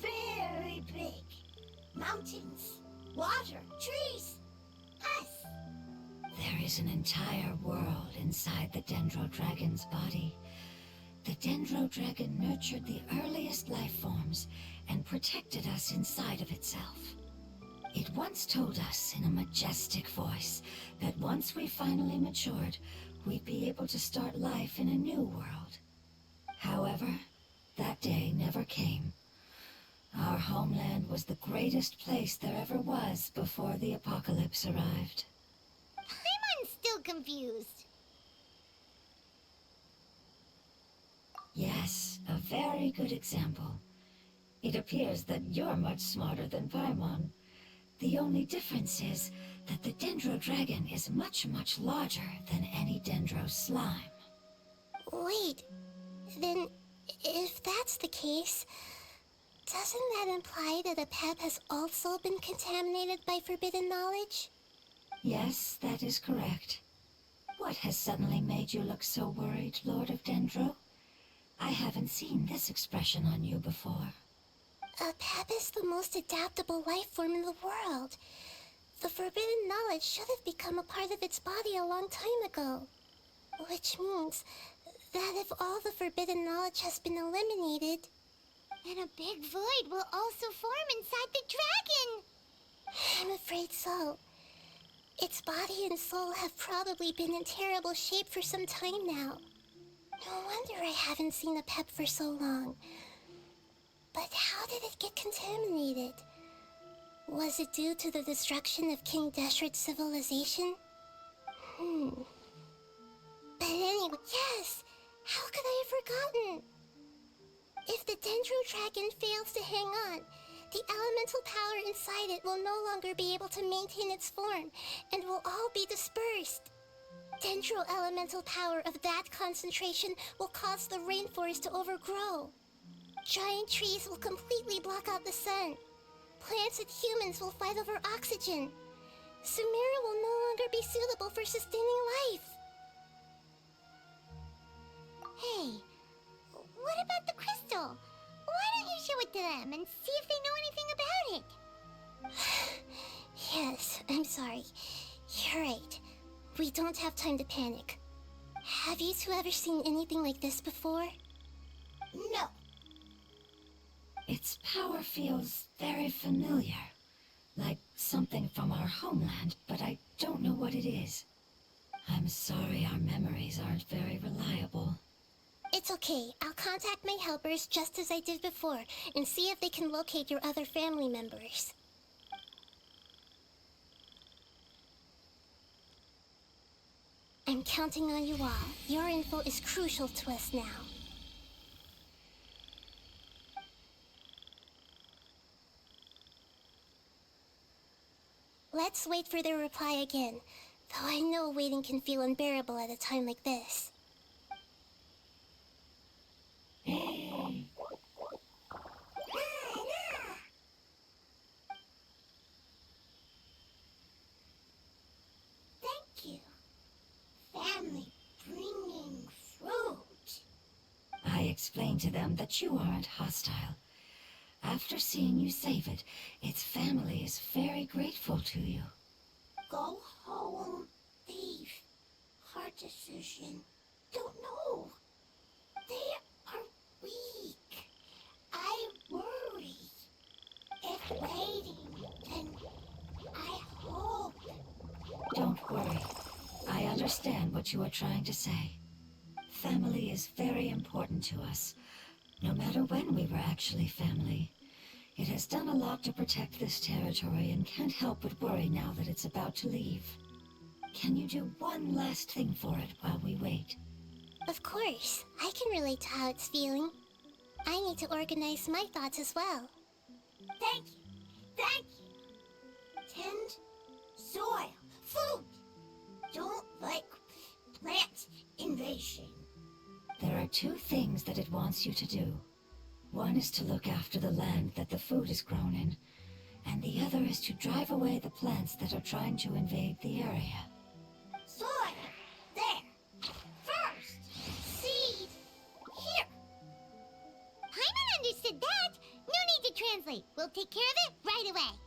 [SPEAKER 10] Very big. Mountains, water, trees. Us.
[SPEAKER 7] There is an entire world inside the Dendro Dragon's body. The Dendro Dragon nurtured the earliest life forms and protected us inside of itself. It once told us in a majestic voice that once we finally matured, we'd be able to start life in a new world. However, that day never came. Our homeland was the greatest place there ever was before the apocalypse arrived.
[SPEAKER 9] Hyman's still confused.
[SPEAKER 7] Yes, a very good example. It appears that you're much smarter than Paimon. The only difference is that the Dendro Dragon is much, much larger than any Dendro slime.
[SPEAKER 5] Wait, then if that's the case, doesn't that imply that Apep has also been contaminated by forbidden knowledge?
[SPEAKER 7] Yes, that is correct. What has suddenly made you look so worried, Lord of Dendro? I haven't seen this expression on you before.
[SPEAKER 5] Apep is the most adaptable life form in the world. The forbidden knowledge should have become a part of its body a long time ago. Which means that if all the forbidden knowledge has been eliminated,
[SPEAKER 9] then a big void will also form inside the dragon.
[SPEAKER 5] I'm afraid so. Its body and soul have probably been in terrible shape for some time now. No wonder I haven't seen Apep for so long. But how did it get contaminated? Was it due to the destruction of King Deshret's civilization? But anyway, yes! How could I have forgotten? If the Dendro Dragon fails to hang on, the elemental power inside it will no longer be able to maintain its form, and will all be dispersed. Dendro elemental power of that concentration will cause the rainforest to overgrow. Giant trees will completely block out the sun. Plants and humans will fight over oxygen. Sumeru will no longer be suitable for sustaining life.
[SPEAKER 9] Hey, what about the crystal? Why don't you show it to them and see if they know anything about it?
[SPEAKER 5] Yes, I'm sorry. You're right. We don't have time to panic. Have you two ever seen anything like this before?
[SPEAKER 10] No.
[SPEAKER 7] Its power feels very familiar. Like something from our homeland, but I don't know what it is. I'm sorry our memories aren't very reliable.
[SPEAKER 5] It's okay. I'll contact my helpers just as I did before and see if they can locate your other family members. I'm counting on you all. Your info is crucial to us now. Let's wait for their reply again, though I know waiting can feel unbearable at a time like this.
[SPEAKER 10] Thank you. Family bringing fruit.
[SPEAKER 7] I explained to them that you aren't hostile. After seeing you save it, its family is very grateful to you.
[SPEAKER 10] Go home, thief. Hard decision. Don't know. They are weak. I worry. If waiting, then I hope.
[SPEAKER 7] Don't worry. I understand what you are trying to say. Family is very important to us, no matter when we were actually family. It has done a lot to protect this territory and can't help but worry now that it's about to leave. Can you do one last thing for it while we wait?
[SPEAKER 5] Of course, I can relate to how it's feeling. I need to organize my thoughts as well.
[SPEAKER 10] Thank you. Thank you. Tend soil. Food. Don't like plant invasion.
[SPEAKER 7] There are two things that it wants you to do. One is to look after the land that the food is grown in, and the other is to drive away the plants that are trying to invade the area.
[SPEAKER 10] Soil. There. First. Seed. Here.
[SPEAKER 9] Paimon understood that. No need to translate. We'll take care of it right away.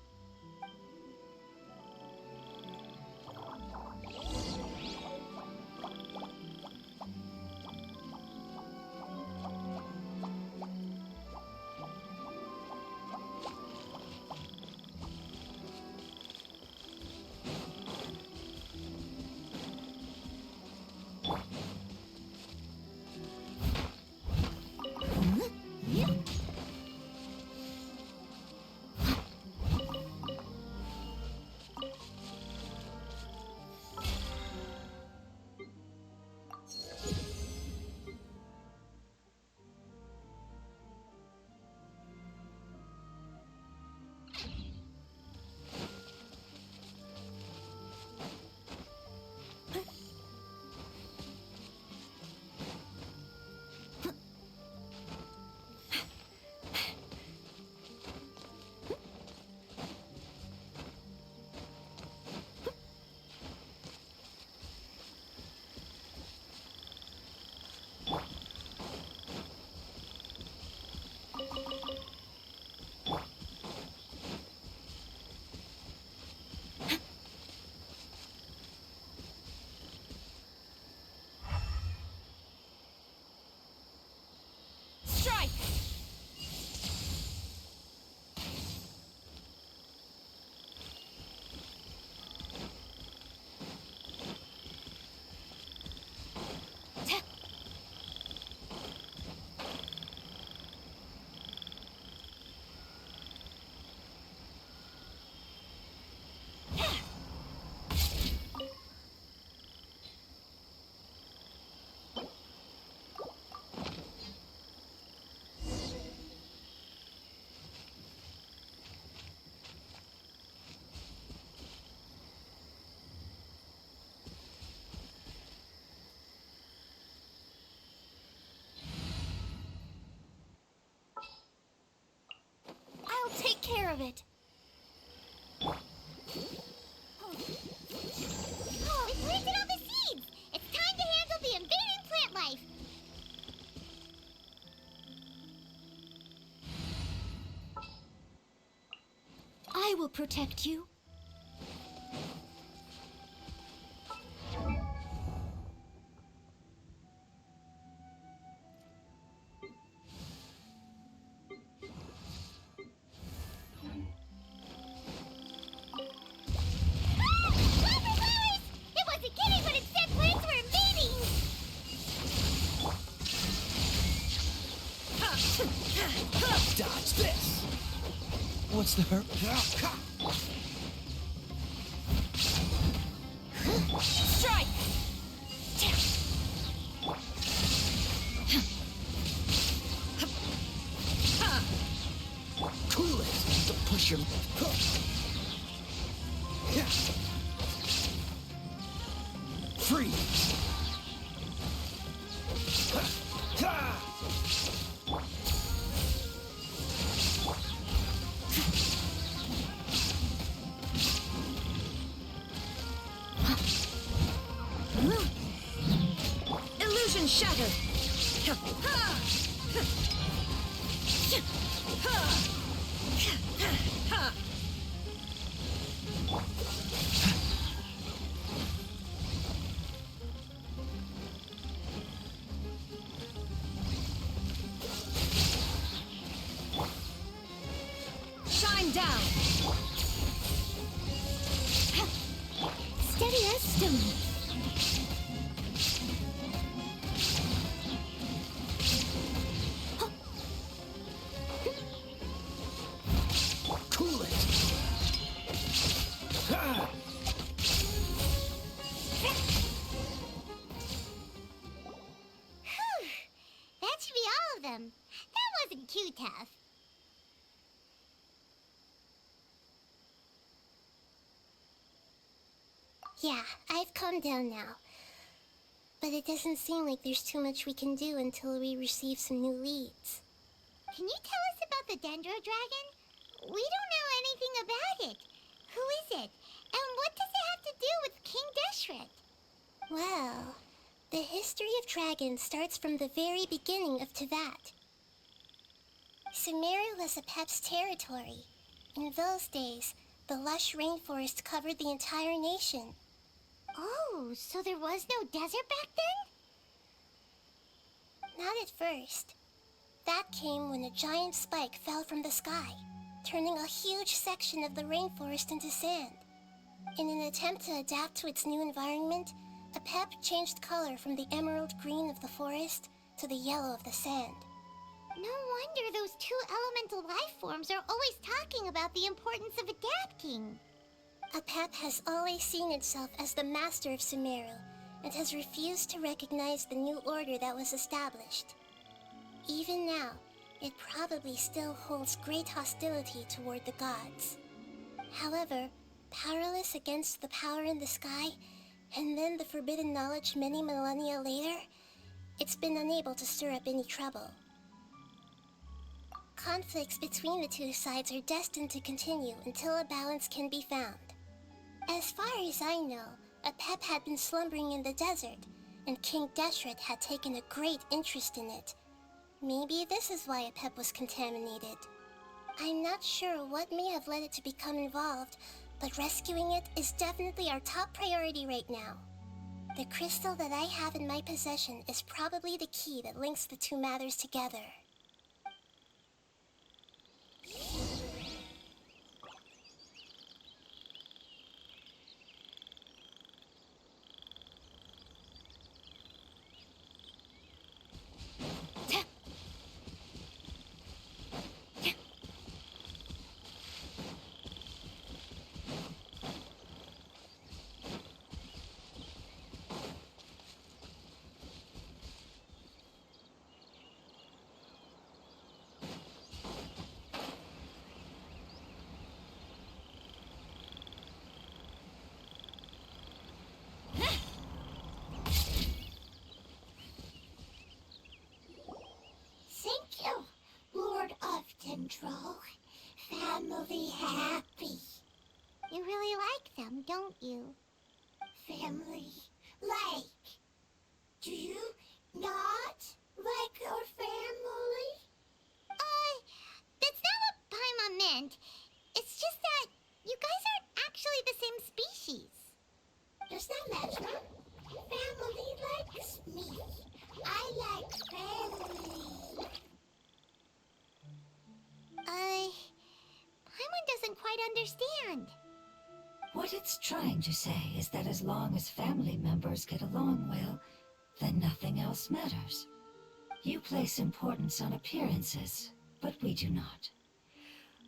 [SPEAKER 10] it.
[SPEAKER 9] Oh, it planted all the seeds! It's time to handle the invading plant life!
[SPEAKER 10] I will protect you.
[SPEAKER 9] It wasn't kidding when it said plants were invading!
[SPEAKER 4] Dodge this! What's the hurt?
[SPEAKER 10] Strike!
[SPEAKER 4] Cool it! Don't push him. Freeze!
[SPEAKER 10] Illusion shattered! Shine down!
[SPEAKER 9] Steady as stone.
[SPEAKER 4] Cool it!
[SPEAKER 9] Whew. That should be all of them. That wasn't too tough.
[SPEAKER 5] Yeah, I've calmed down now. But it doesn't seem like there's too much we can do until we receive some new leads.
[SPEAKER 9] Can you tell us about the Dendro Dragon? We don't know anything about it. Who is it? And what does it have to do with King Deshret?
[SPEAKER 5] Well, the history of dragons starts from the very beginning of Teyvat. Sumeru was Apep's territory. In those days, the lush rainforest covered the entire nation.
[SPEAKER 9] Oh, so there was no desert back then?
[SPEAKER 5] Not at first. That came when a giant spike fell from the sky, turning a huge section of the rainforest into sand. In an attempt to adapt to its new environment, Apep changed color from the emerald green of the forest to the yellow of the sand.
[SPEAKER 9] No wonder those two elemental life forms are always talking about the importance of adapting.
[SPEAKER 5] Apep has always seen itself as the master of Sumeru and has refused to recognize the new order that was established. Even now, it probably still holds great hostility toward the gods. However, powerless against the power in the sky, and then the forbidden knowledge many millennia later, it's been unable to stir up any trouble. Conflicts between the two sides are destined to continue until a balance can be found. As far as I know, Apep had been slumbering in the desert, and King Deshret had taken a great interest in it. Maybe this is why Apep was contaminated. I'm not sure what may have led it to become involved, but rescuing it is definitely our top priority right now. The crystal that I have in my possession is probably the key that links the two matters together.
[SPEAKER 10] Thank you, Lord of Dendro.
[SPEAKER 5] family happy.
[SPEAKER 9] You really like them, don't you?
[SPEAKER 5] Family like. Do you not like our family?
[SPEAKER 9] That's not what Paimon meant. It's just that you guys aren't actually the same species.
[SPEAKER 5] Does that matter? Family likes me. I like family.
[SPEAKER 9] Paimon doesn't quite understand.
[SPEAKER 7] What it's trying to say is that as long as family members get along well, then nothing else matters. You place importance on appearances, but we do not.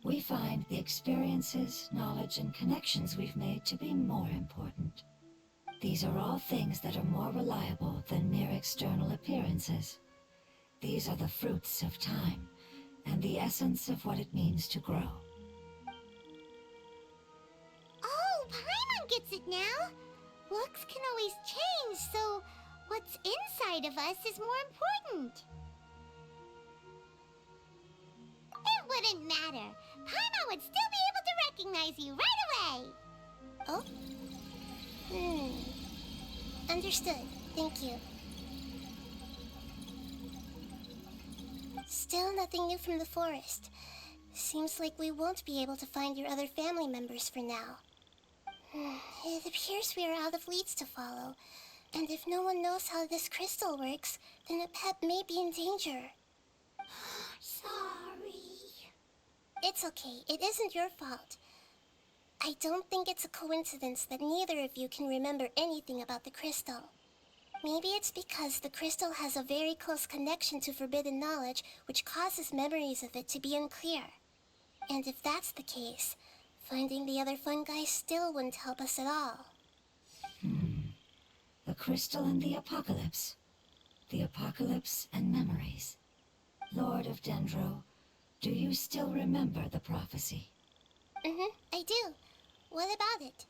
[SPEAKER 7] We find the experiences, knowledge, and connections we've made to be more important. These are all things that are more reliable than mere external appearances. These are the fruits of time, and the essence of what it means to grow.
[SPEAKER 9] Oh, Paimon gets it now. Looks can always change, so what's inside of us is more important. It wouldn't matter. Paimon would still be able to recognize you right away.
[SPEAKER 5] Oh? Understood. Thank you. Still nothing new from the forest. Seems like we won't be able to find your other family members for now. It appears we are out of leads to follow. And if no one knows how this crystal works, then Apep may be in danger. Sorry. It's okay. It isn't your fault. I don't think it's a coincidence that neither of you can remember anything about the crystal. Maybe it's because the crystal has a very close connection to forbidden knowledge, which causes memories of it to be unclear. And if that's the case, finding the other fungi still wouldn't help us at all.
[SPEAKER 7] The crystal and the apocalypse. The apocalypse and memories. Lord of Dendro, do you still remember the prophecy?
[SPEAKER 5] I do. What about it?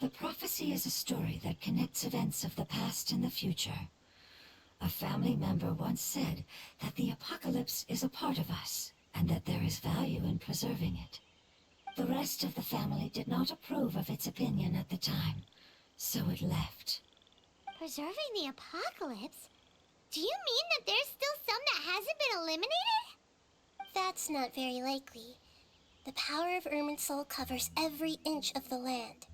[SPEAKER 7] The prophecy is a story that connects events of the past and the future. A family member once said that the apocalypse is a part of us, and that there is value in preserving it. The rest of the family did not approve of its opinion at the time, so it left.
[SPEAKER 9] Preserving the apocalypse? Do you mean that there's still some that hasn't been eliminated?
[SPEAKER 5] That's not very likely. The power of Irminsul covers every inch of the land.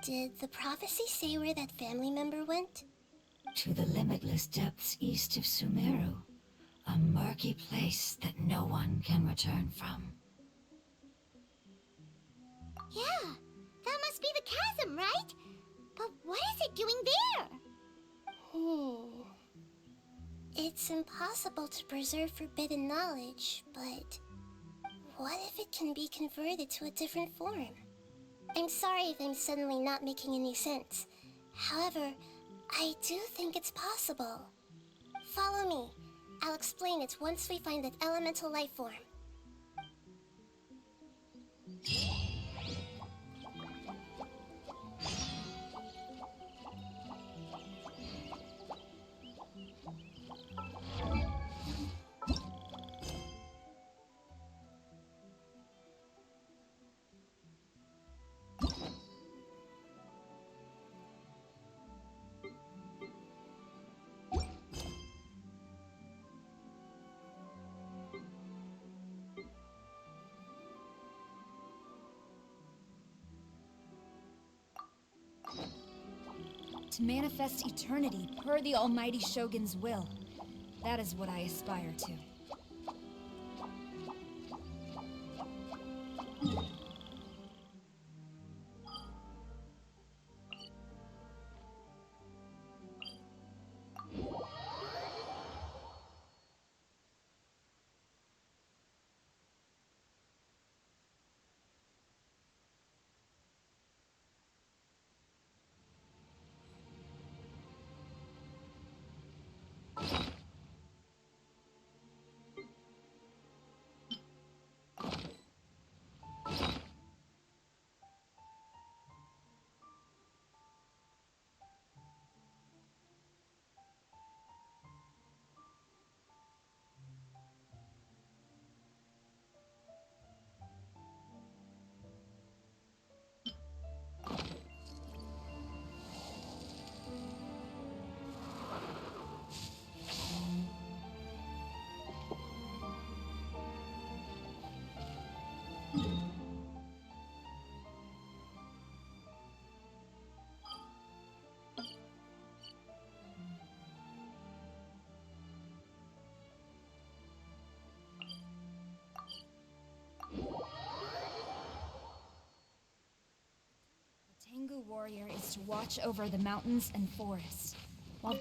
[SPEAKER 5] Did the prophecy say where that family member went?
[SPEAKER 7] To the limitless depths east of Sumeru, a murky place that no one can return from.
[SPEAKER 9] Yeah, that must be the chasm, right? But what is it doing there?
[SPEAKER 5] It's impossible to preserve forbidden knowledge, but what if it can be converted to a different form? I'm sorry if I'm suddenly not making any sense. However, I do think it's possible. Follow me. I'll explain it once we find that elemental life form.
[SPEAKER 10] To manifest eternity per the Almighty Shogun's will. That is what I aspire to. warrior is to watch over the mountains and forests, while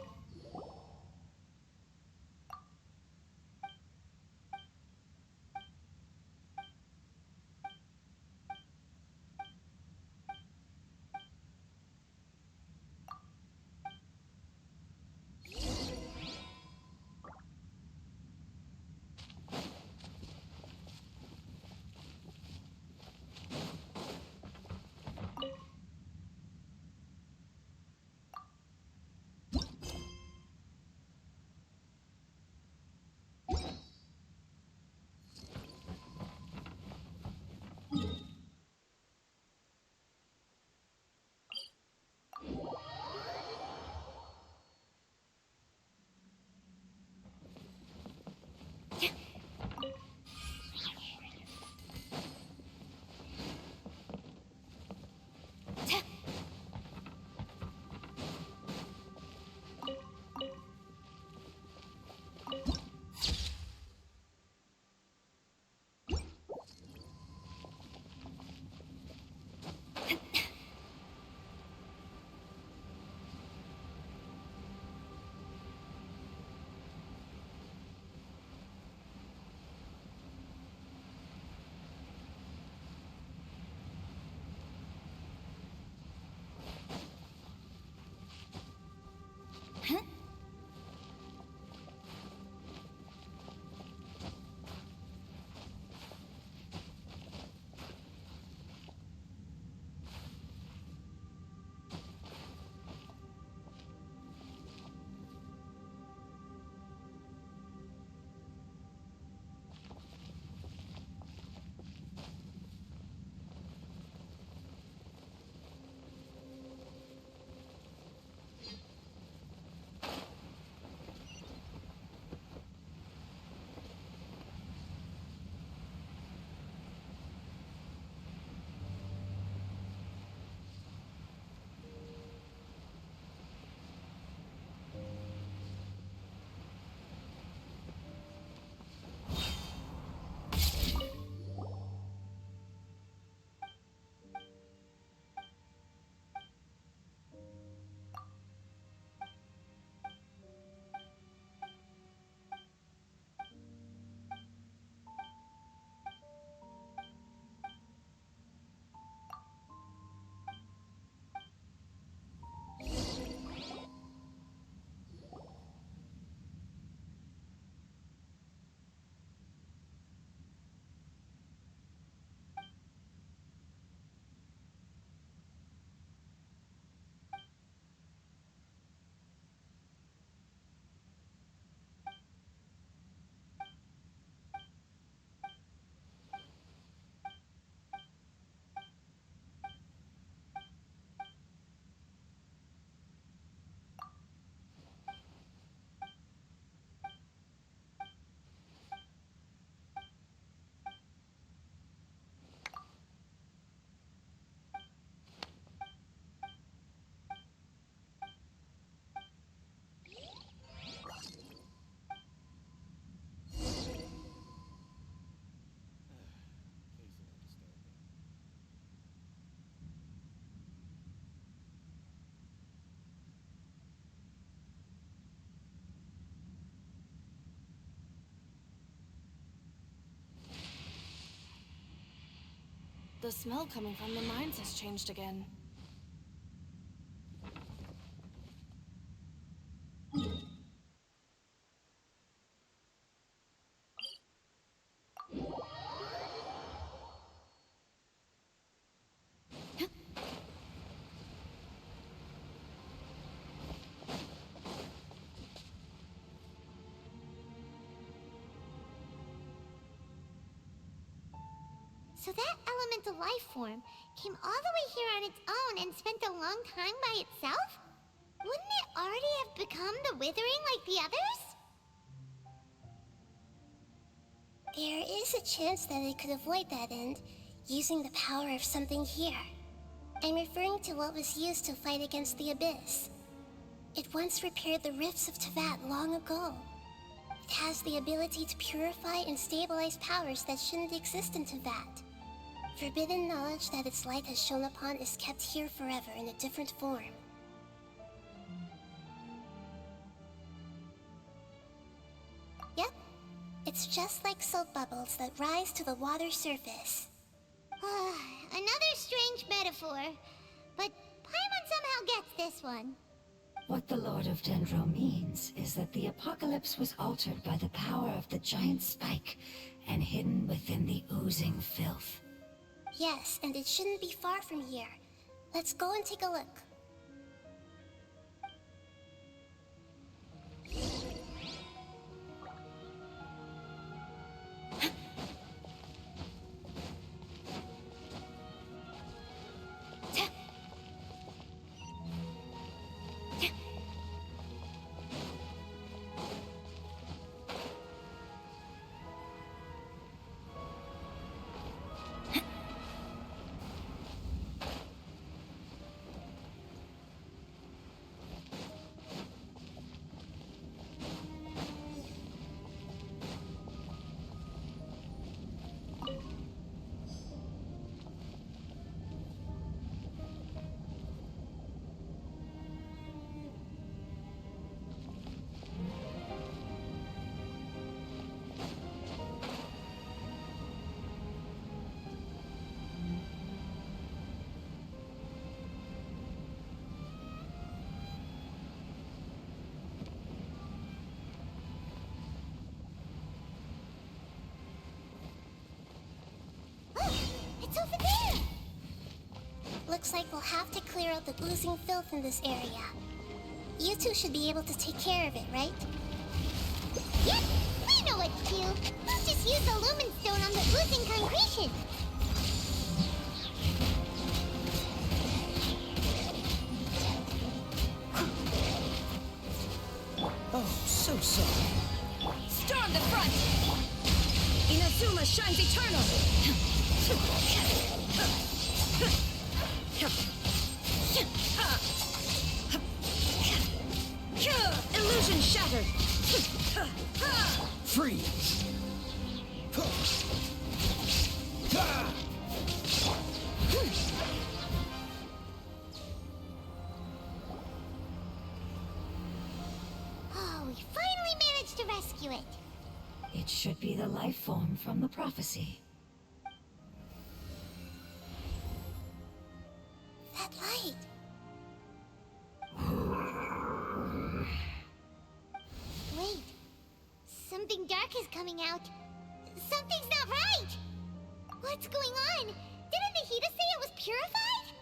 [SPEAKER 8] The smell coming from the mines has changed again.
[SPEAKER 9] So that elemental life form came all the way here on its own and spent a long time by itself? Wouldn't it already have become the Withering like the others?
[SPEAKER 5] There is a chance that it could avoid that end, using the power of something here. I'm referring to what was used to fight against the Abyss. It once repaired the rifts of Teyvat long ago. It has the ability to purify and stabilize powers that shouldn't exist in Teyvat. Forbidden knowledge that its light has shone upon is kept here forever in a different form. Yep, it's just like soap bubbles that rise to the water surface.
[SPEAKER 9] Another strange metaphor, but Paimon somehow gets this one.
[SPEAKER 7] What the Lord of Dendro means is that the apocalypse was altered by the power of the giant spike and hidden within the oozing filth.
[SPEAKER 5] Yes, and it shouldn't be far from here. Let's go and take a look.
[SPEAKER 9] It's over there!
[SPEAKER 5] Looks like we'll have to clear out the oozing filth in this area. You two should be able to take care of it, right?
[SPEAKER 9] Yep, we know what to do. We'll just use the lumen stone on the oozing concretion.
[SPEAKER 4] Oh, so sorry.
[SPEAKER 10] Storm the front! Inazuma shines eternal! Illusion shattered!
[SPEAKER 4] Freeze!
[SPEAKER 9] Oh, we finally managed to rescue it.
[SPEAKER 7] It should be the life form from the prophecy.
[SPEAKER 5] That light!
[SPEAKER 9] Wait, something dark is coming out. Something's not right! What's going on? Didn't Nahida say it was purified?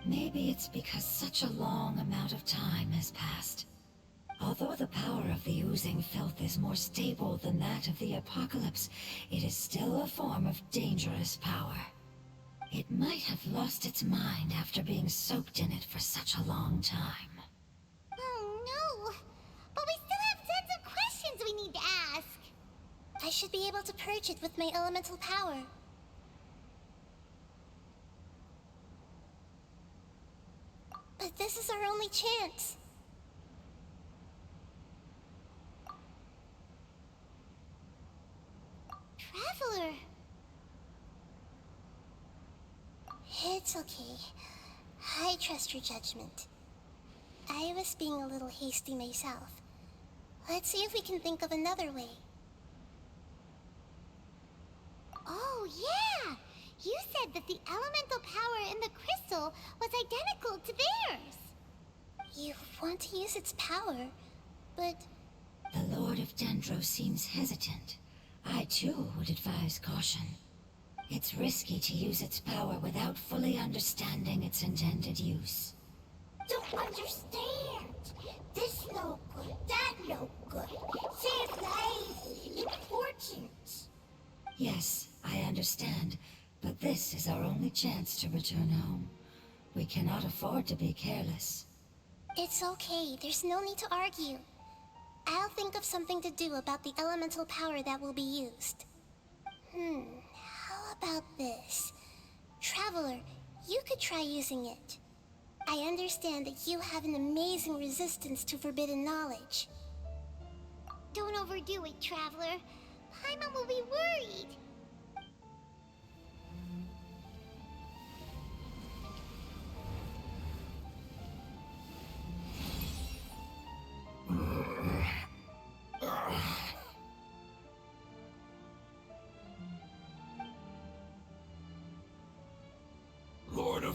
[SPEAKER 7] Maybe it's because such a long amount of time has passed. Although the power of the oozing filth is more stable than that of the apocalypse, it is still a form of dangerous power. It might have lost its mind after being soaked in it for such a long time.
[SPEAKER 9] Oh no! But we still have tons of questions we need to ask.
[SPEAKER 5] I should be able to purge it with my elemental power. But this is our only chance.
[SPEAKER 9] Traveler!
[SPEAKER 5] It's okay. I trust your judgment. I was being a little hasty myself. Let's see if we can think of another way.
[SPEAKER 9] Oh, yeah! You said that the elemental power in the crystal was identical to theirs.
[SPEAKER 5] You want to use its power, but...
[SPEAKER 7] The Lord of Dendro seems hesitant. I too would advise caution. It's risky to use its power without fully understanding its intended use.
[SPEAKER 9] Don't understand. This no good, that no good. Save lives. Important.
[SPEAKER 7] Yes, I understand, but this is our only chance to return home. We cannot afford to be careless.
[SPEAKER 5] It's okay, there's no need to argue. I'll think of something to do about the elemental power that will be used. How about this? Traveler, you could try using it. I understand that you have an amazing resistance to forbidden knowledge.
[SPEAKER 9] Don't overdo it, Traveler. Paimon will be worried.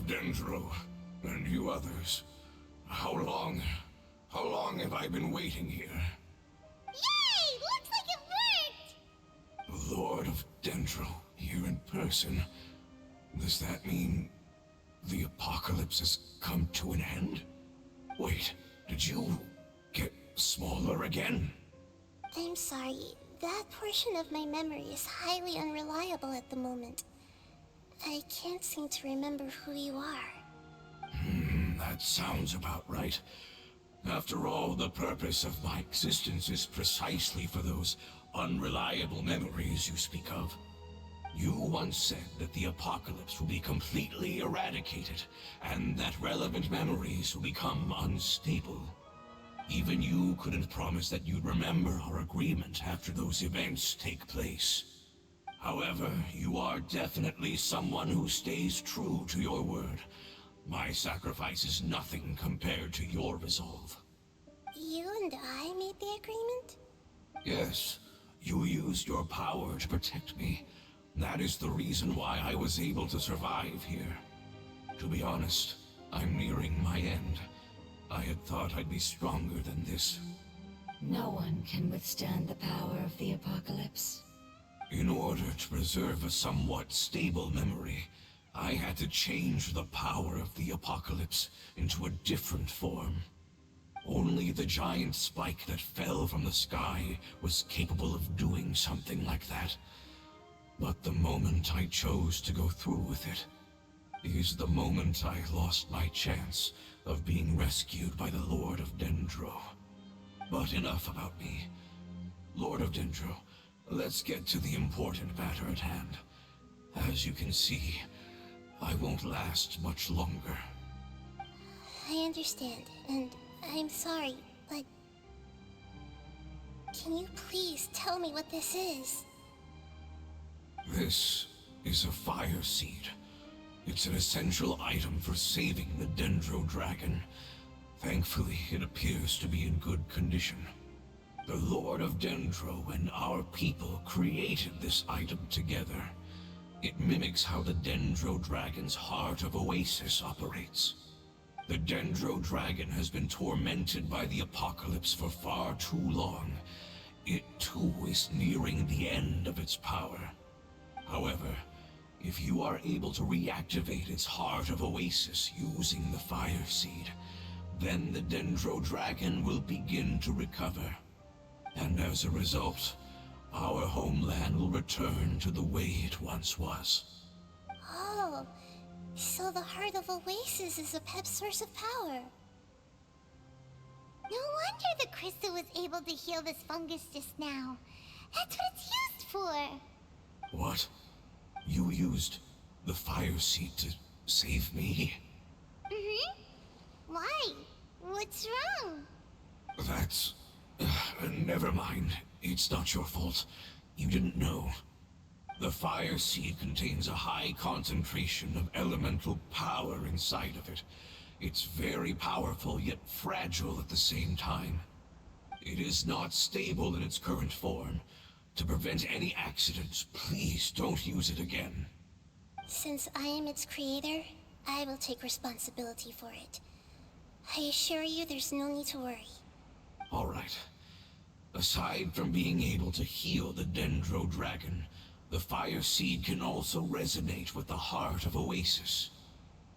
[SPEAKER 11] of Dendro, and you others. How long have I been waiting here?
[SPEAKER 9] Yay! Looks like it worked!
[SPEAKER 11] The Lord of Dendro, here in person. Does that mean the apocalypse has come to an end? Wait, did you get smaller again?
[SPEAKER 5] I'm sorry. That portion of my memory is highly unreliable at the moment. I can't seem to remember who you are.
[SPEAKER 11] That sounds about right. After all, the purpose of my existence is precisely for those unreliable memories you speak of. You once said that the apocalypse will be completely eradicated, and that relevant memories will become unstable. Even you couldn't promise that you'd remember our agreement after those events take place. However, you are definitely someone who stays true to your word. My sacrifice is nothing compared to your resolve.
[SPEAKER 5] You and I made the agreement?
[SPEAKER 11] Yes, you used your power to protect me. That is the reason why I was able to survive here. To be honest, I'm nearing my end. I had thought I'd be stronger than this.
[SPEAKER 7] No one can withstand the power of the apocalypse.
[SPEAKER 11] In order to preserve a somewhat stable memory, I had to change the power of the apocalypse into a different form. Only the giant spike that fell from the sky was capable of doing something like that. But the moment I chose to go through with it is the moment I lost my chance of being rescued by the Lord of Dendro. But enough about me. Lord of Dendro, let's get to the important matter at hand. As you can see, I won't last much longer.
[SPEAKER 5] I understand, and I'm sorry, but... Can you please tell me what this is?
[SPEAKER 11] This is a fire seed. It's an essential item for saving the Dendro Dragon. Thankfully, it appears to be in good condition. The Lord of Dendro and our people created this item together. It mimics how the Dendro Dragon's Heart of Oasis operates. The Dendro Dragon has been tormented by the apocalypse for far too long. It too is nearing the end of its power. However, if you are able to reactivate its Heart of Oasis using the Fire Seed, then the Dendro Dragon will begin to recover. And as a result, our homeland will return to the way it once was.
[SPEAKER 5] Oh, so the Heart of Oasis is a pep source of power.
[SPEAKER 9] No wonder the crystal was able to heal this fungus just now. That's what it's used for.
[SPEAKER 11] What? You used the Fire Seed to save me?
[SPEAKER 9] Mm-hmm. Why? What's wrong?
[SPEAKER 11] That's... never mind. It's not your fault. You didn't know. The Fire Seed contains a high concentration of elemental power inside of it. It's very powerful, yet fragile at the same time. It is not stable in its current form. To prevent any accidents, please don't use it again.
[SPEAKER 5] Since I am its creator, I will take responsibility for it. I assure you there's no need to worry.
[SPEAKER 11] All right. Aside from being able to heal the Dendro Dragon, the Fire Seed can also resonate with the Heart of Oasis.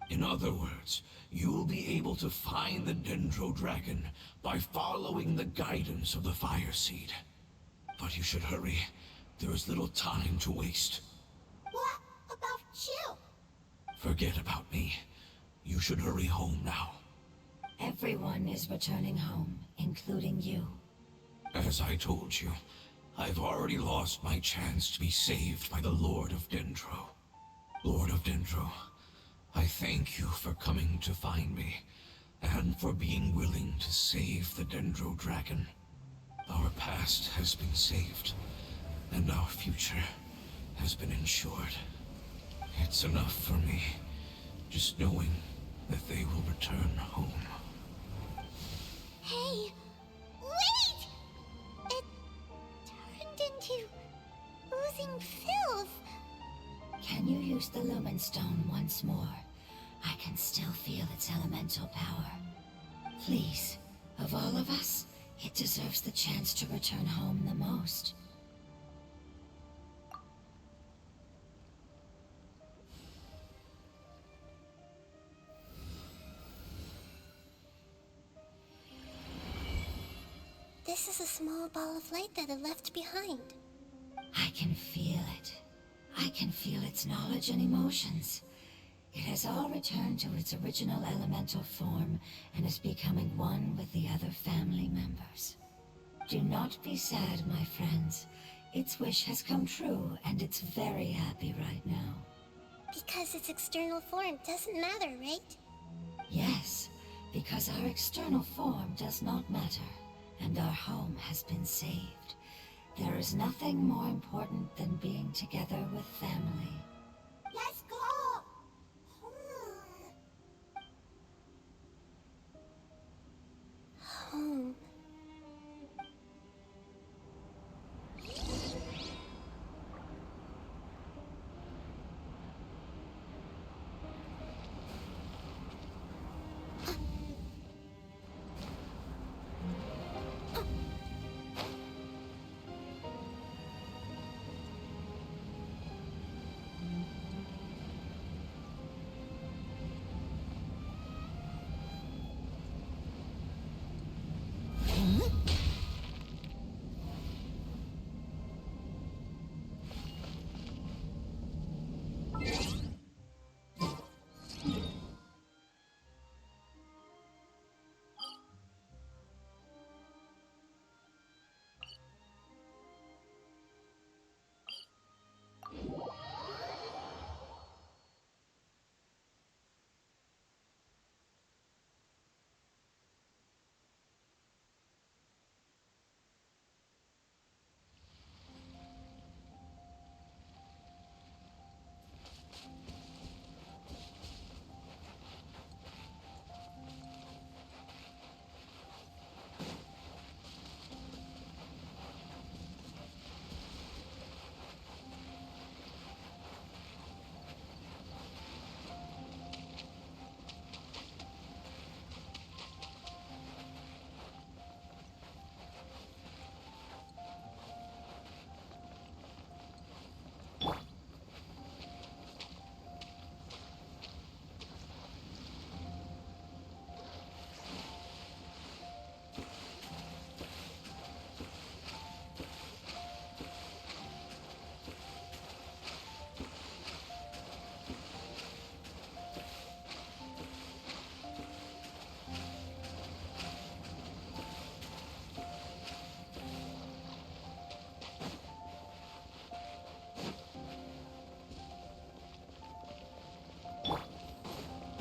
[SPEAKER 11] In other words, you'll be able to find the Dendro Dragon by following the guidance of the Fire Seed. But you should hurry. There is little time to waste.
[SPEAKER 5] What about you?
[SPEAKER 11] Forget about me. You should hurry home now.
[SPEAKER 7] Everyone is returning home, including you.
[SPEAKER 11] As I told you, I've already lost my chance to be saved by the Lord of Dendro. Lord of Dendro, I thank you for coming to find me, and for being willing to save the Dendro Dragon. Our past has been saved, and our future has been ensured. It's enough for me, just knowing that they will return home.
[SPEAKER 9] Hey, wait! It turned into oozing filth.
[SPEAKER 7] Can you use the Lumen Stone once more? I can still feel its elemental power. Please, of all of us, it deserves the chance to return home the most.
[SPEAKER 5] This is a small ball of light that it left behind.
[SPEAKER 7] I can feel it. I can feel its knowledge and emotions. It has all returned to its original elemental form and is becoming one with the other family members. Do not be sad, my friends. Its wish has come true, and it's very happy right now.
[SPEAKER 5] Because its external form doesn't matter, right?
[SPEAKER 7] Yes, because our external form does not matter, and our home has been saved. There is nothing more important than being together with family.
[SPEAKER 5] Let's go! Home.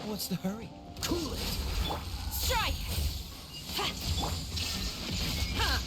[SPEAKER 4] What's the hurry? Cool it!
[SPEAKER 10] Strike! Ha! Ha!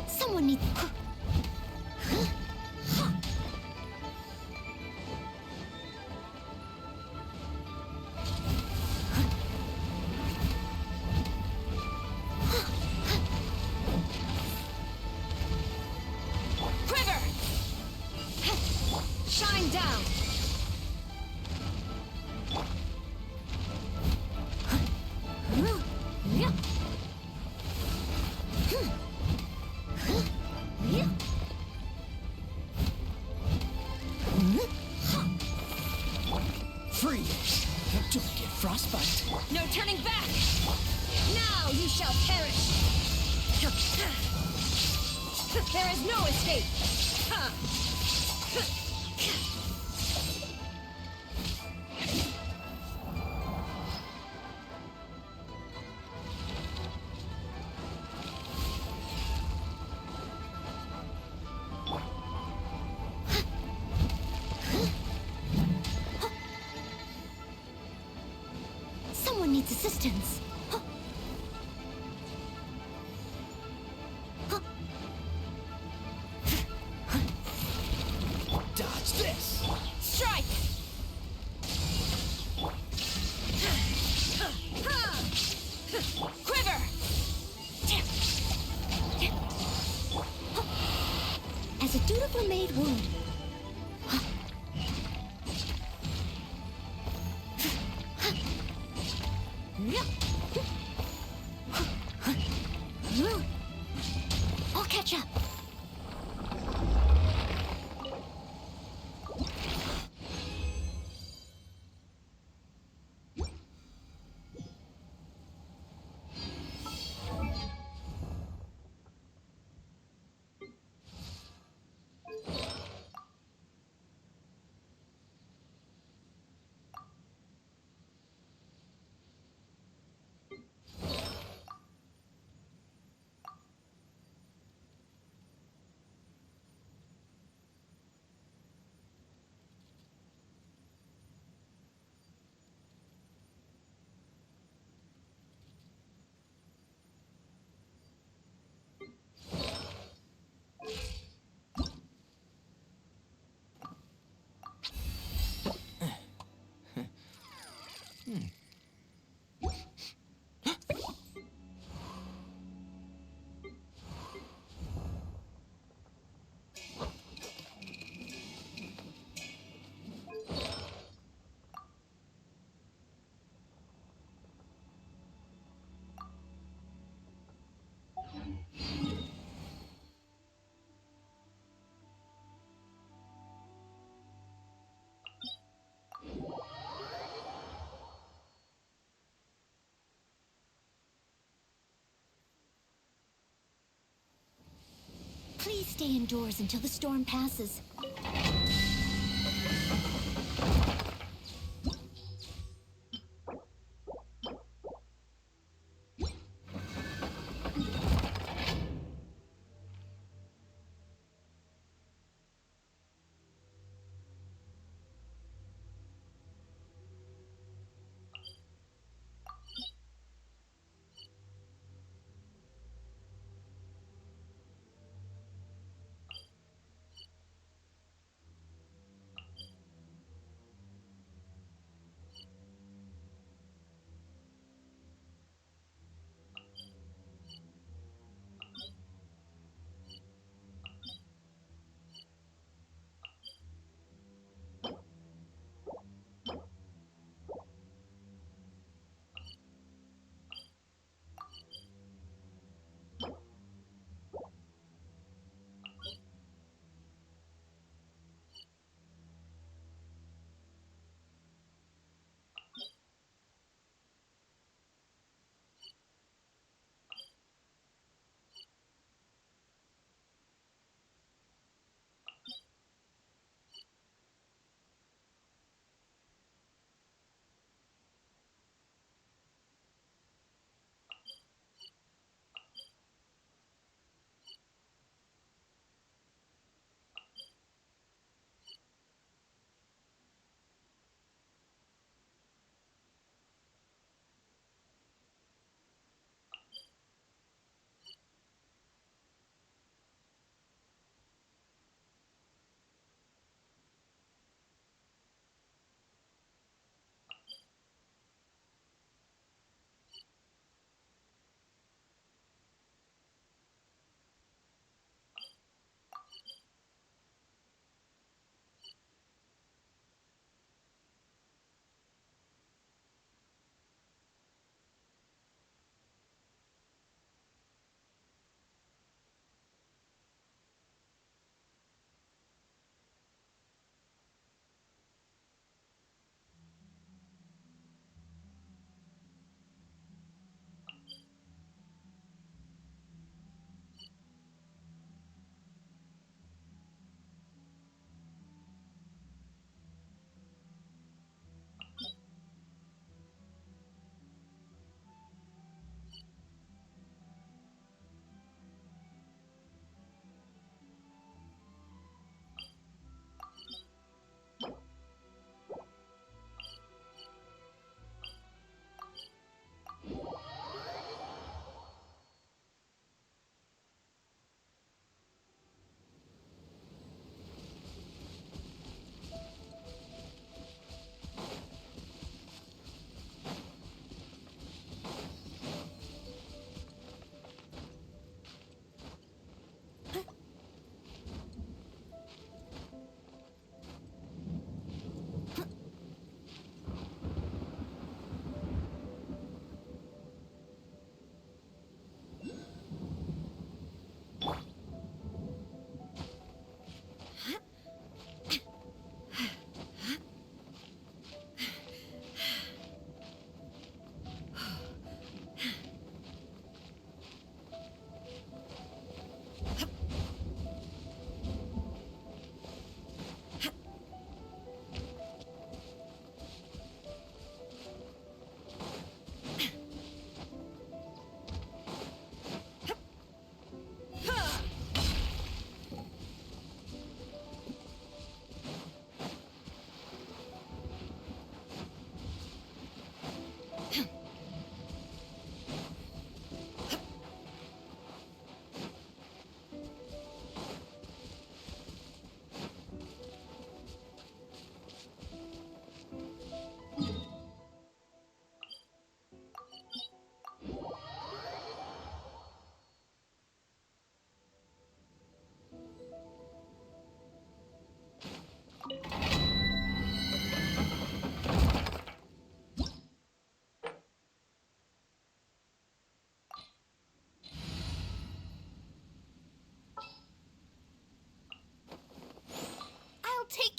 [SPEAKER 9] Someone needs...
[SPEAKER 10] Quiver! Shine down!
[SPEAKER 4] Freeze! Don't get frostbite.
[SPEAKER 10] No turning back! Now you shall perish! There is no escape!
[SPEAKER 3] distance.
[SPEAKER 4] Dodge this!
[SPEAKER 10] Strike! Quiver!
[SPEAKER 3] As a dutifully made wound. I'll catch up. Please stay indoors until the storm passes.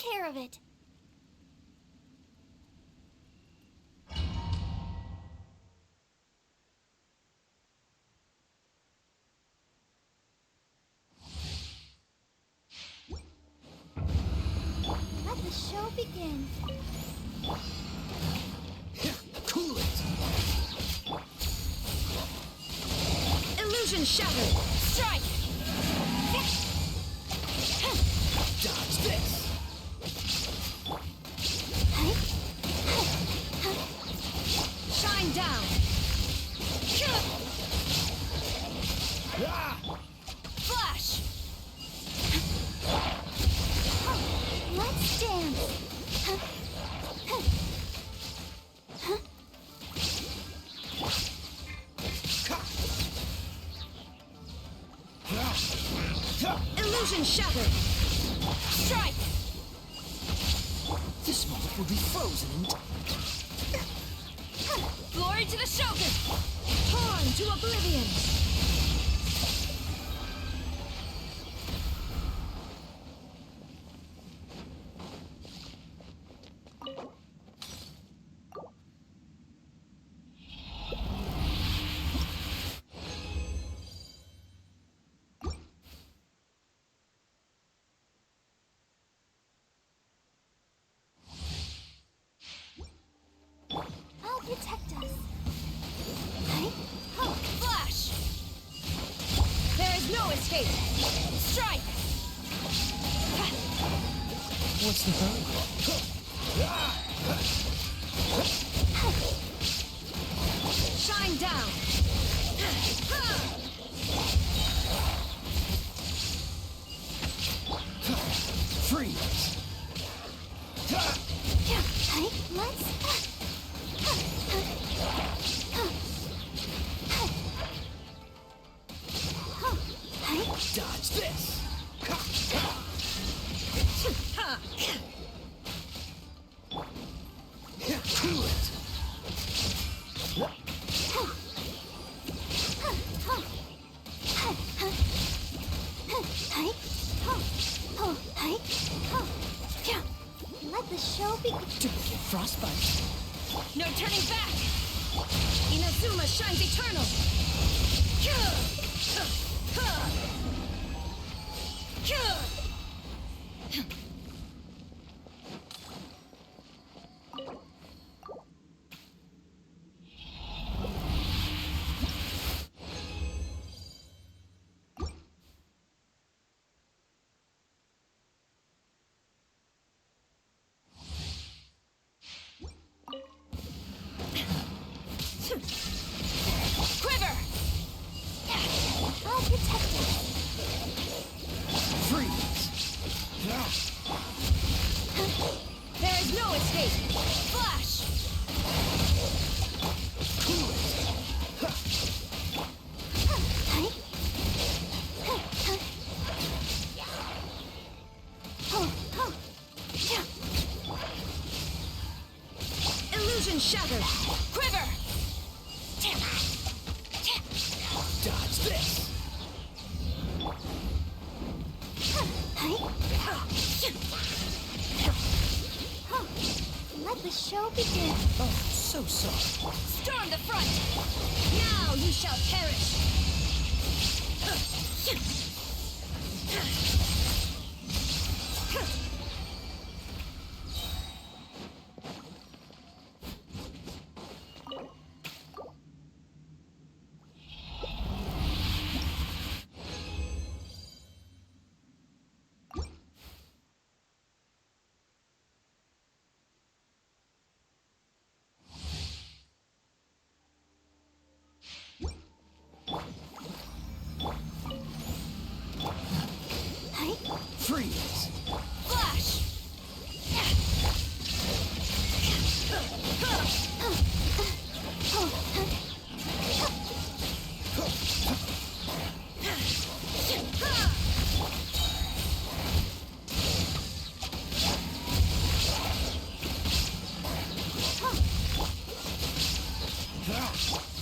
[SPEAKER 9] care of it. Let the show begin.
[SPEAKER 4] Cool it!
[SPEAKER 10] Illusion shattered! Strike!
[SPEAKER 4] Dodge this!
[SPEAKER 10] Shine down! Flash!
[SPEAKER 9] Let's dance.
[SPEAKER 10] Illusion shattered! Strike!
[SPEAKER 4] This moment will be frozen in
[SPEAKER 10] Glory to the Shogun! Torn to oblivion!
[SPEAKER 9] I'll protect us.
[SPEAKER 10] Flash! There is no escape! Strike!
[SPEAKER 4] What's the hurry?
[SPEAKER 10] Shine down!
[SPEAKER 4] Freeze! Dodge this! Cool it!
[SPEAKER 9] Let the show begin.
[SPEAKER 4] Frostbite!
[SPEAKER 10] No turning back! Inazuma shines eternal! Quiver!
[SPEAKER 9] I'll protect us.
[SPEAKER 4] Freeze!
[SPEAKER 10] There is no escape! Flash!
[SPEAKER 4] Cool it!
[SPEAKER 10] Illusion shattered! Quiver!
[SPEAKER 4] Dodge this!
[SPEAKER 9] Let the show begin.
[SPEAKER 4] Oh, so sorry.
[SPEAKER 10] Storm the front! Now you shall perish!
[SPEAKER 4] Freeze!
[SPEAKER 10] Flash!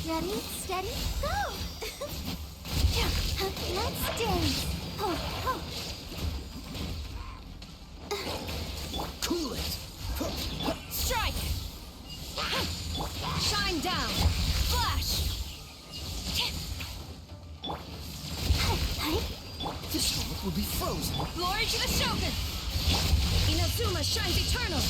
[SPEAKER 9] Ready, steady, go! Let's dance.
[SPEAKER 10] Suma shines eternal!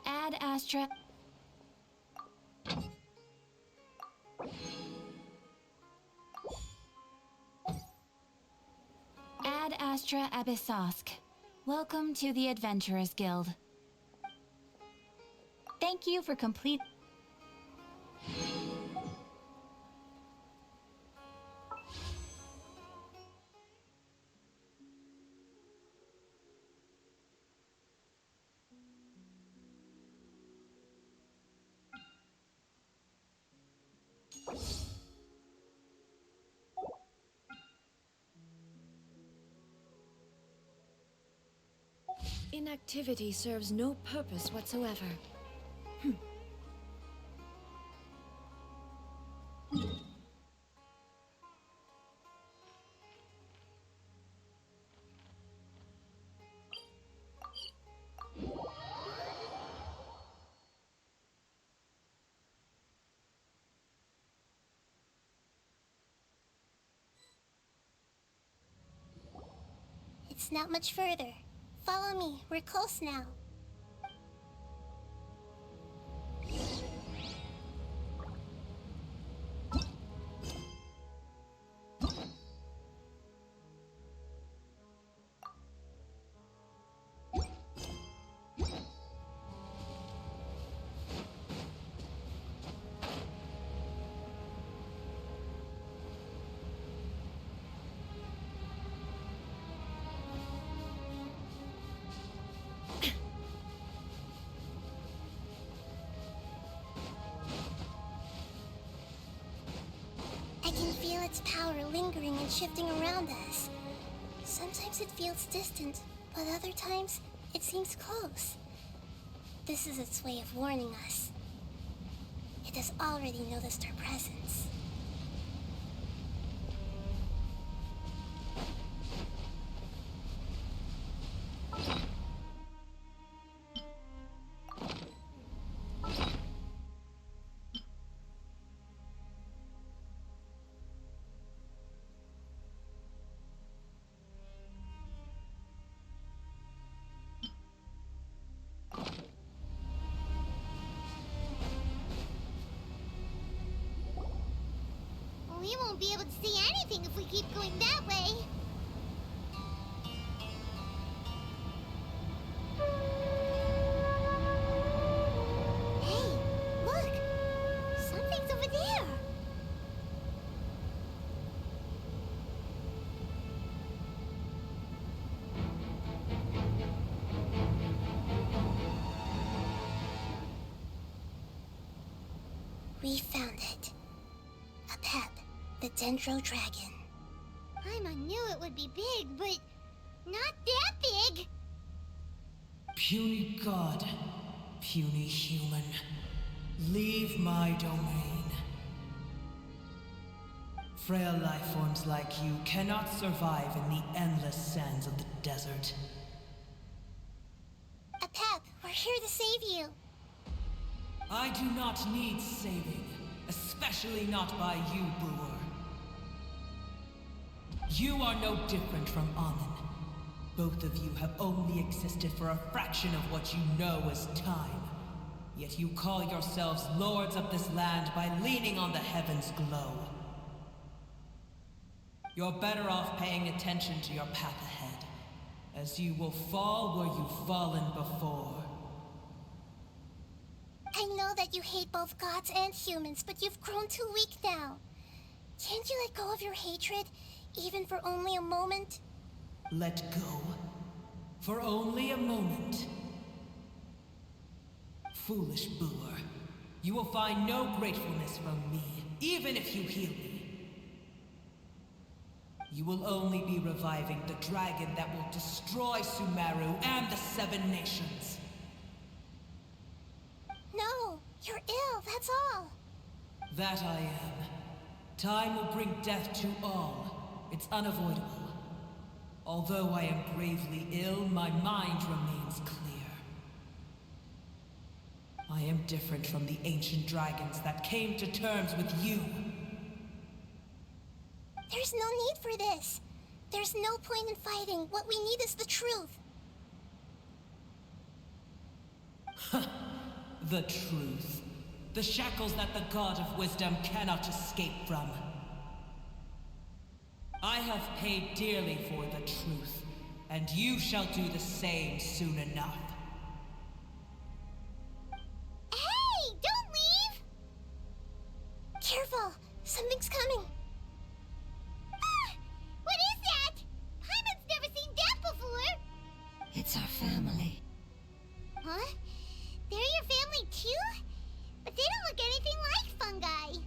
[SPEAKER 12] Ad Astra. Ad Astra Abyssosk. Welcome to the Adventurers Guild. Thank you for complete.
[SPEAKER 8] Inactivity serves no purpose whatsoever.
[SPEAKER 5] It's not much further. Follow me. We're close now. I can feel its power lingering and shifting around us. Sometimes it feels distant, but other times it seems close. This is its way of warning us. It has already noticed our presence.
[SPEAKER 9] We won't be able to see anything if we keep going that way. Hey, look! Something's over there!
[SPEAKER 5] We found it. A Pep, the Dendro Dragon.
[SPEAKER 9] Paimon knew it would be big, but not that big!
[SPEAKER 13] Puny god, puny human, leave my domain. Frail life forms like you cannot survive in the endless sands of the desert.
[SPEAKER 5] A Pep, we're here to save you.
[SPEAKER 13] I do not need saving, especially not by you, brewer. You are no different from Amun, Both of you have only existed for a fraction of what you know as time. Yet you call yourselves lords of this land by leaning on the heavens' glow. You're better off paying attention to your path ahead, as you will fall where you've fallen before.
[SPEAKER 5] I know that you hate both gods and humans, but you've grown too weak now. Can't you let go of your hatred, even for only a moment?
[SPEAKER 13] Let go? For only a moment? Foolish boor. You will find no gratefulness from me, even if you heal me. You will only be reviving the dragon that will destroy Sumeru and the Seven Nations.
[SPEAKER 5] No, you're ill, that's all.
[SPEAKER 13] That I am. Time will bring death to all. It's unavoidable. Although I am gravely ill, my mind remains clear. I am different from the ancient dragons that came to terms with you.
[SPEAKER 5] There's no need for this. There's no point in fighting. What we need is the truth.
[SPEAKER 13] The truth. The shackles that the God of Wisdom cannot escape from. I have paid dearly for the truth, and you shall do the same soon enough.
[SPEAKER 9] Hey, don't leave!
[SPEAKER 5] Careful, something's coming.
[SPEAKER 9] Ah! What is that? Paimon's never seen that before!
[SPEAKER 7] It's our family.
[SPEAKER 9] Huh? They're your family too? But they don't look anything like fungi.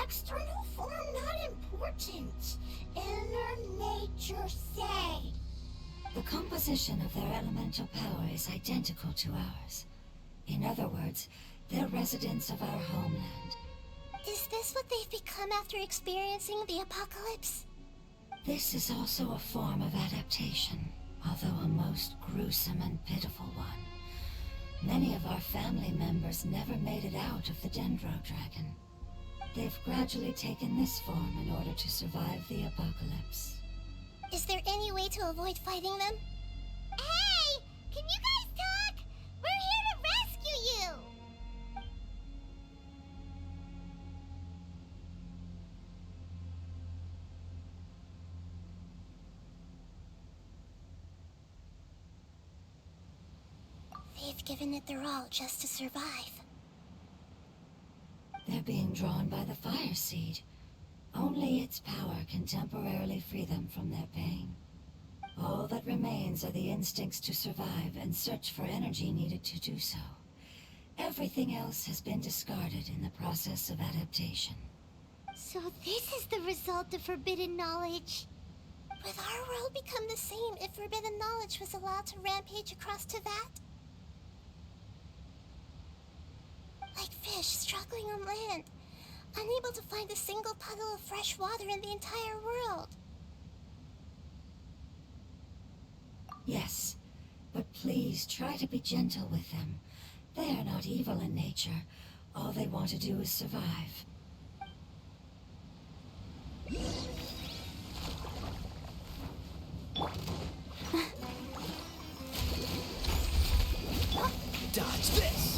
[SPEAKER 5] External form not important. Inner nature say.
[SPEAKER 7] The composition of their elemental power is identical to ours. In other words, they're residents of our homeland.
[SPEAKER 5] Is this what they've become after experiencing the apocalypse?
[SPEAKER 7] This is also a form of adaptation, although a most gruesome and pitiful one. Many of our family members never made it out of the Dendro Dragon. They've gradually taken this form in order to survive the apocalypse.
[SPEAKER 5] Is there any way to avoid fighting them?
[SPEAKER 9] Hey! Can you guys talk? We're here to rescue you!
[SPEAKER 5] They've given it their all just to survive.
[SPEAKER 7] They're being drawn by the Fire Seed. Only its power can temporarily free them from their pain. All that remains are the instincts to survive and search for energy needed to do so. Everything else has been discarded in the process of adaptation.
[SPEAKER 9] So this is the result of forbidden knowledge.
[SPEAKER 5] Would our world become the same if forbidden knowledge was allowed to rampage across Teyvat? Like fish struggling on land, unable to find a single puddle of fresh water in the entire world.
[SPEAKER 7] Yes, but please try to be gentle with them. They are not evil in nature. All they want to do is survive.
[SPEAKER 4] Dodge this!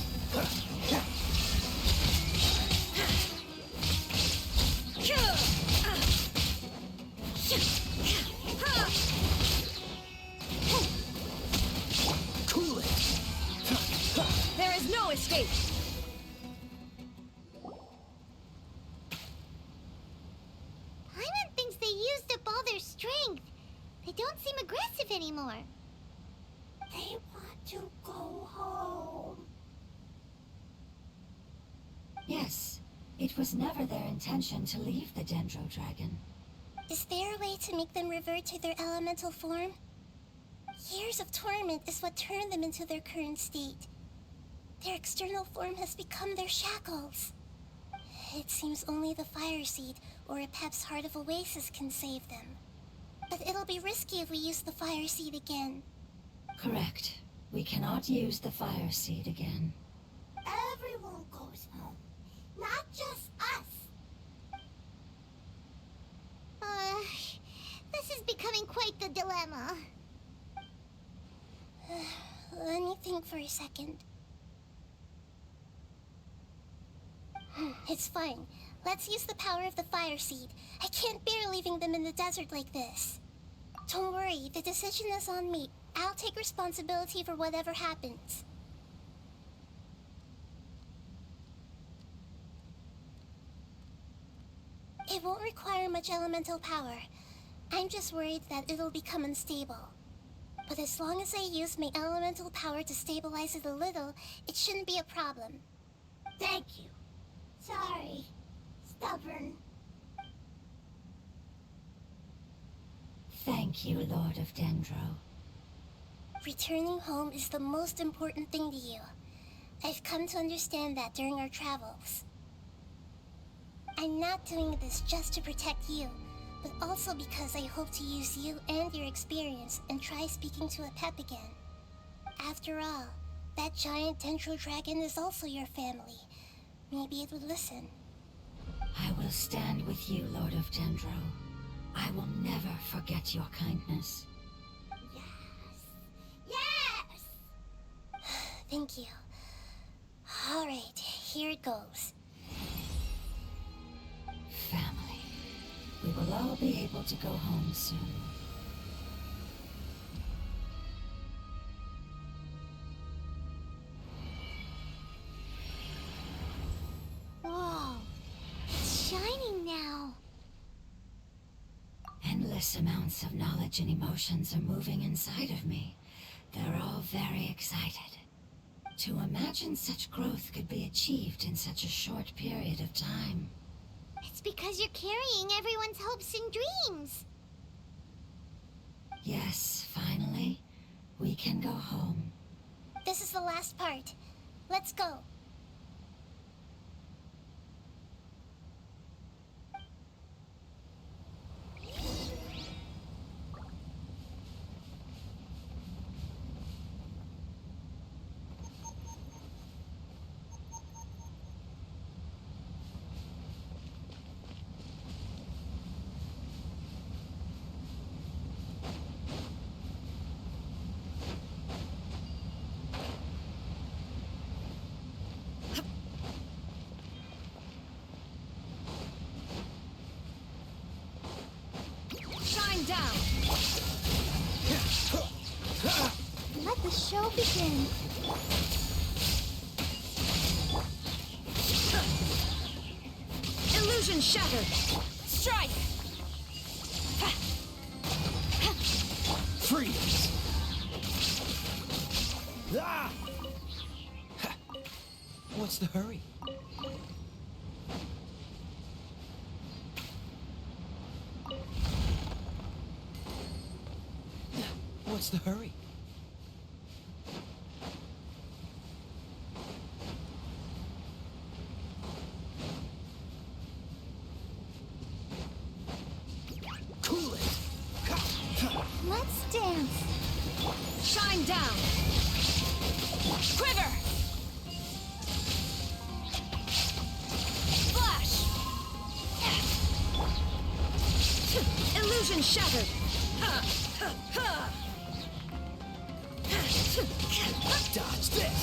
[SPEAKER 4] Cool it!
[SPEAKER 10] There is no escape!
[SPEAKER 9] Paimon thinks they used up all their strength. They don't seem aggressive anymore.
[SPEAKER 5] They want to go home.
[SPEAKER 7] Yes, it was never their intention to leave the Dendro Dragon.
[SPEAKER 5] Is there a way to make them revert to their elemental form? Years of torment is what turned them into their current state. Their external form has become their shackles. It seems only the Fire Seed or Apep's Heart of Oasis can save them. But it'll be risky if we use the Fire Seed again.
[SPEAKER 7] Correct. We cannot use the Fire Seed again.
[SPEAKER 5] Everyone goes home, not just us.
[SPEAKER 9] This is becoming quite the dilemma.
[SPEAKER 5] Let me think for a second. It's fine. Let's use the power of the fire seed. I can't bear leaving them in the desert like this. Don't worry, the decision is on me. I'll take responsibility for whatever happens. It won't require much elemental power. I'm just worried that it'll become unstable. But as long as I use my elemental power to stabilize it a little, it shouldn't be a problem.
[SPEAKER 9] Thank you. Sorry. Stubborn.
[SPEAKER 7] Thank you, Lord of Dendro.
[SPEAKER 5] Returning home is the most important thing to you. I've come to understand that during our travels. I'm not doing this just to protect you, but also because I hope to use you and your experience and try speaking to a Pep again. After all, that giant Dendro dragon is also your family. Maybe it would listen.
[SPEAKER 7] I will stand with you, Lord of Dendro. I will never forget your kindness.
[SPEAKER 9] Yes!
[SPEAKER 5] Thank you. Alright, here it goes.
[SPEAKER 7] Family. We will all be able to go home soon.
[SPEAKER 9] Whoa. It's shining now.
[SPEAKER 7] Endless amounts of knowledge and emotions are moving inside of me. They're all very excited. To imagine such growth could be achieved in such a short period of time.
[SPEAKER 9] It's because you're carrying everyone's hopes and dreams.
[SPEAKER 7] Yes, finally, we can go home.
[SPEAKER 5] This is the last part. Let's go.
[SPEAKER 10] Down.
[SPEAKER 9] Let the show begin.
[SPEAKER 10] Illusion shattered. Strike.
[SPEAKER 4] Freeze. Ah! What's the hurry? What's the hurry? Cool it!
[SPEAKER 9] Let's dance.
[SPEAKER 10] Shine down. Quiver. Flash. Illusion shattered.
[SPEAKER 4] Dodge this!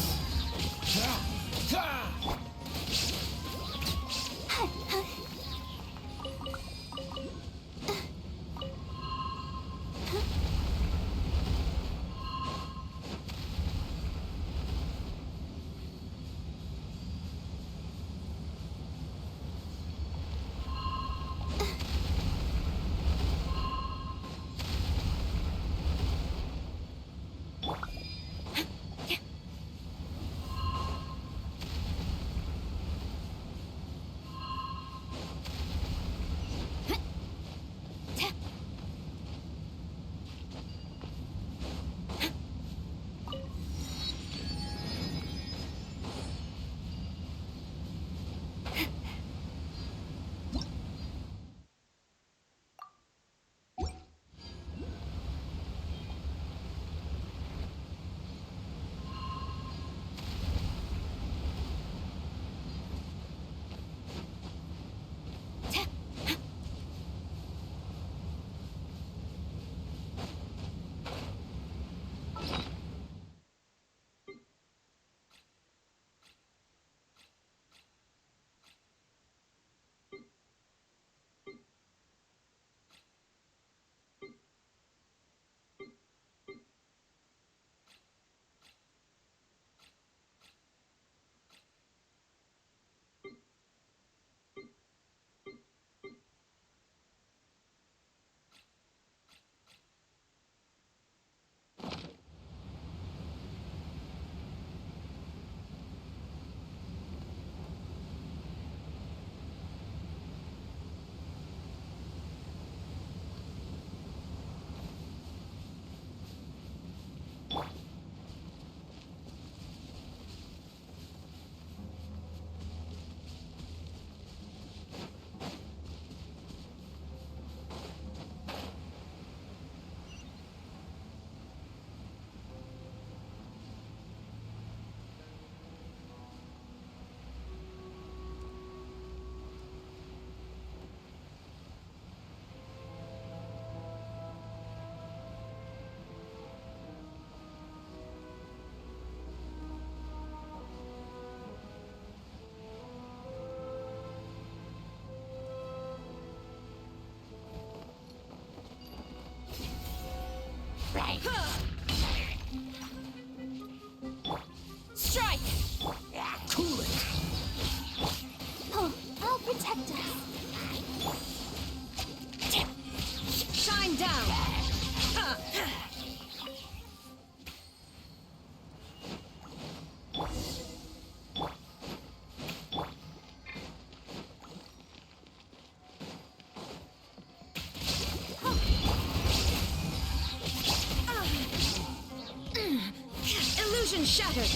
[SPEAKER 10] Strike!
[SPEAKER 4] Cool it!
[SPEAKER 3] Oh, I'll protect us.
[SPEAKER 10] Shine down! Illusion shattered!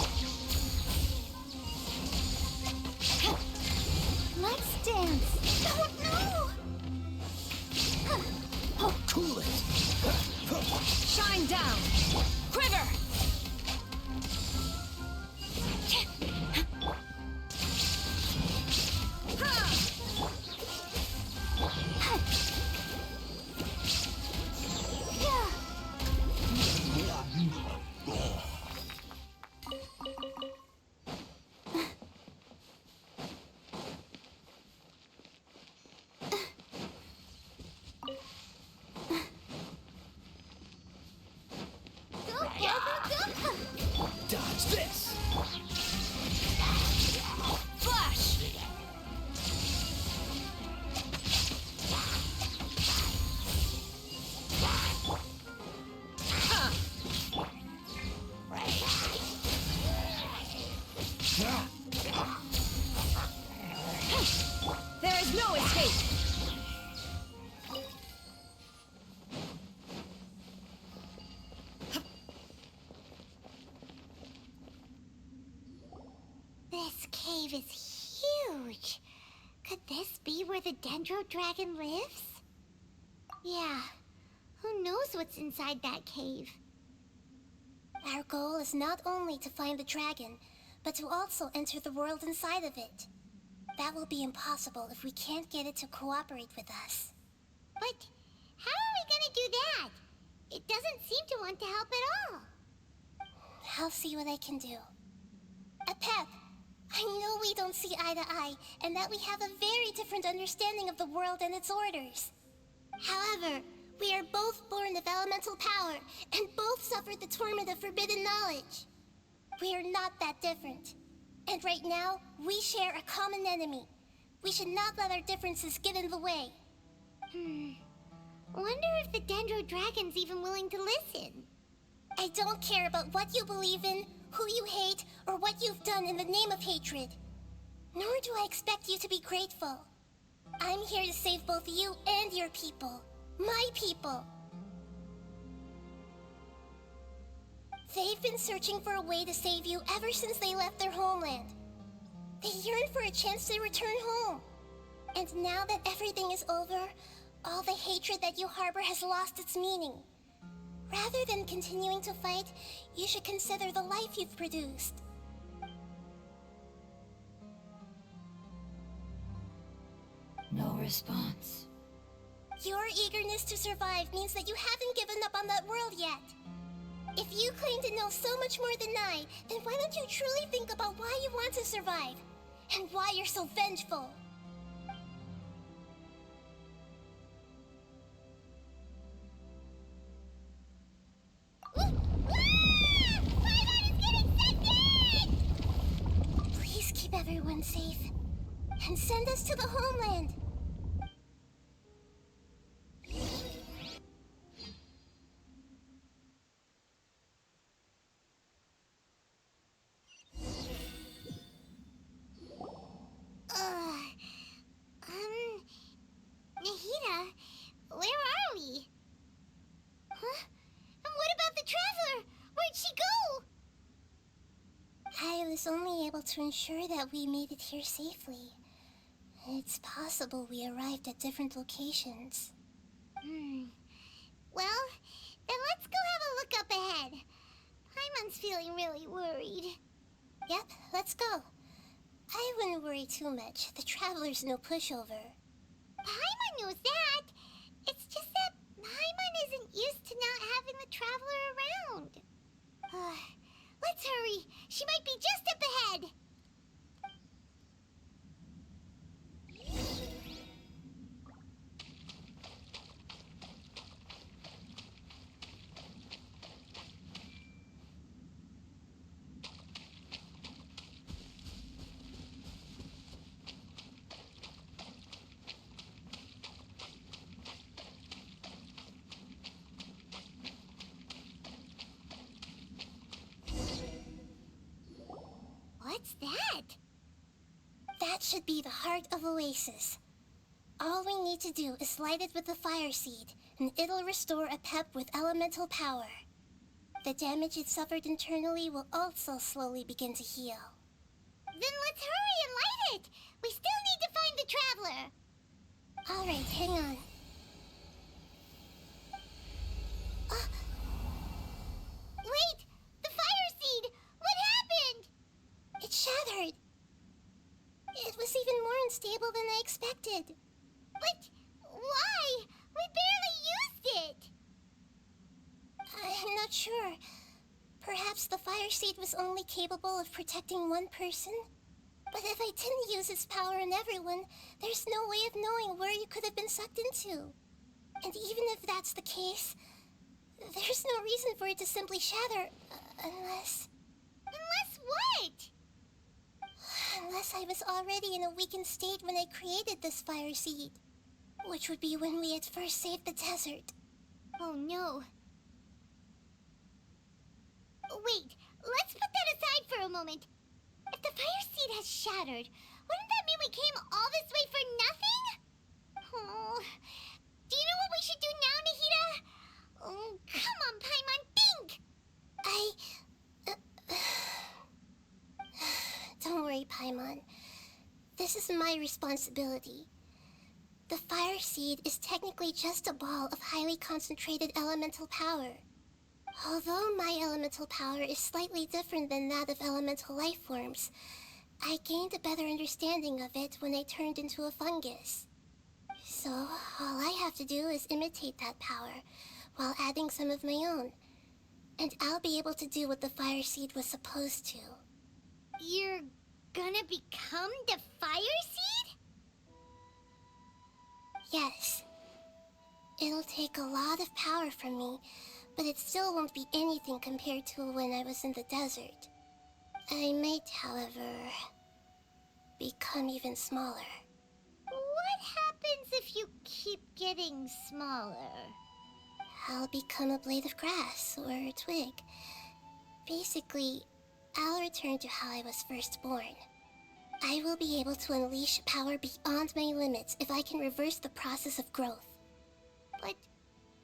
[SPEAKER 3] Let's dance. Oh, no!
[SPEAKER 4] Cool it!
[SPEAKER 10] Shine down! Quiver!
[SPEAKER 4] Dodge this!
[SPEAKER 10] Flash! There is no escape!
[SPEAKER 9] This cave is huge. Could this be where the Dendro Dragon lives? Yeah. Who knows what's inside that cave?
[SPEAKER 5] Our goal is not only to find the dragon, but to also enter the world inside of it. That will be impossible if we can't get it to cooperate with us.
[SPEAKER 9] But how are we gonna do that? It doesn't seem to want to help at all.
[SPEAKER 5] I'll see what I can do. Pep, I know we don't see eye to eye, and that we have a very different understanding of the world and its orders. However, we are both born of elemental power, and both suffered the torment of forbidden knowledge. We are not that different. And right now, we share a common enemy. We should not let our differences get in the way.
[SPEAKER 9] Wonder if the Dendro Dragon's even willing to listen.
[SPEAKER 5] I don't care about what you believe in, who you hate, or what you've done in the name of hatred. Nor do I expect you to be grateful. I'm here to save both you and your people. My people. They've been searching for a way to save you ever since they left their homeland. They yearn for a chance to return home. And now that everything is over, all the hatred that you harbor has lost its meaning. Rather than continuing to fight, you should consider the life you've produced.
[SPEAKER 7] No response.
[SPEAKER 5] Your eagerness to survive means that you haven't given up on that world yet. If you claim to know so much more than I, then why don't you truly think about why you want to survive? And why you're so vengeful? Please keep everyone safe. And send us to the homeland.
[SPEAKER 9] Nahida, where are we? Huh? And what about the Traveler? Where'd she go?
[SPEAKER 5] I was only able to ensure that we made it here safely. It's possible we arrived at different locations.
[SPEAKER 9] Well, then let's go have a look up ahead. Paimon's feeling really worried.
[SPEAKER 5] Yep, let's go. I wouldn't worry too much. The Traveler's no pushover.
[SPEAKER 9] Paimon knows that. It's just that Paimon isn't used to not having the Traveler around. Let's hurry. She might be just up ahead.
[SPEAKER 5] That should be the heart of Oasis. All we need to do is light it with the fire seed, and it'll restore Apep with elemental power. The damage it suffered internally will also slowly begin to heal.
[SPEAKER 9] Then let's hurry and light it! We still need to find the Traveler!
[SPEAKER 5] Alright, hang on.
[SPEAKER 9] Wait! The fire seed! What happened?
[SPEAKER 5] It shattered. It was even more unstable than I expected.
[SPEAKER 9] But why? We barely used it!
[SPEAKER 5] I'm not sure. Perhaps the fire seed was only capable of protecting one person? But if I didn't use its power on everyone, there's no way of knowing where you could have been sucked into. And even if that's the case, there's no reason for it to simply shatter, unless...
[SPEAKER 9] Unless what?
[SPEAKER 5] Unless I was already in a weakened state when I created this fire seed. Which would be when we had first saved the desert.
[SPEAKER 9] Oh no. Wait, let's put that aside for a moment. If the fire seed has shattered, wouldn't that mean we came all this way for nothing? Oh, do you know what we should do now, Nahida? Oh, come on, Paimon, think!
[SPEAKER 5] Don't worry, Paimon. This is my responsibility. The fire seed is technically just a ball of highly concentrated elemental power. Although my elemental power is slightly different than that of elemental life forms, I gained a better understanding of it when I turned into a fungus. So, all I have to do is imitate that power, while adding some of my own. And I'll be able to do what the fire seed was supposed to.
[SPEAKER 9] You're gonna become the fire seed?
[SPEAKER 5] Yes. It'll take a lot of power from me, but it still won't be anything compared to when I was in the desert. I might, however, become even smaller.
[SPEAKER 9] What happens if you keep getting smaller?
[SPEAKER 5] I'll become a blade of grass or a twig. Basically, I'll return to how I was first born. I will be able to unleash power beyond my limits if I can reverse the process of growth.
[SPEAKER 9] But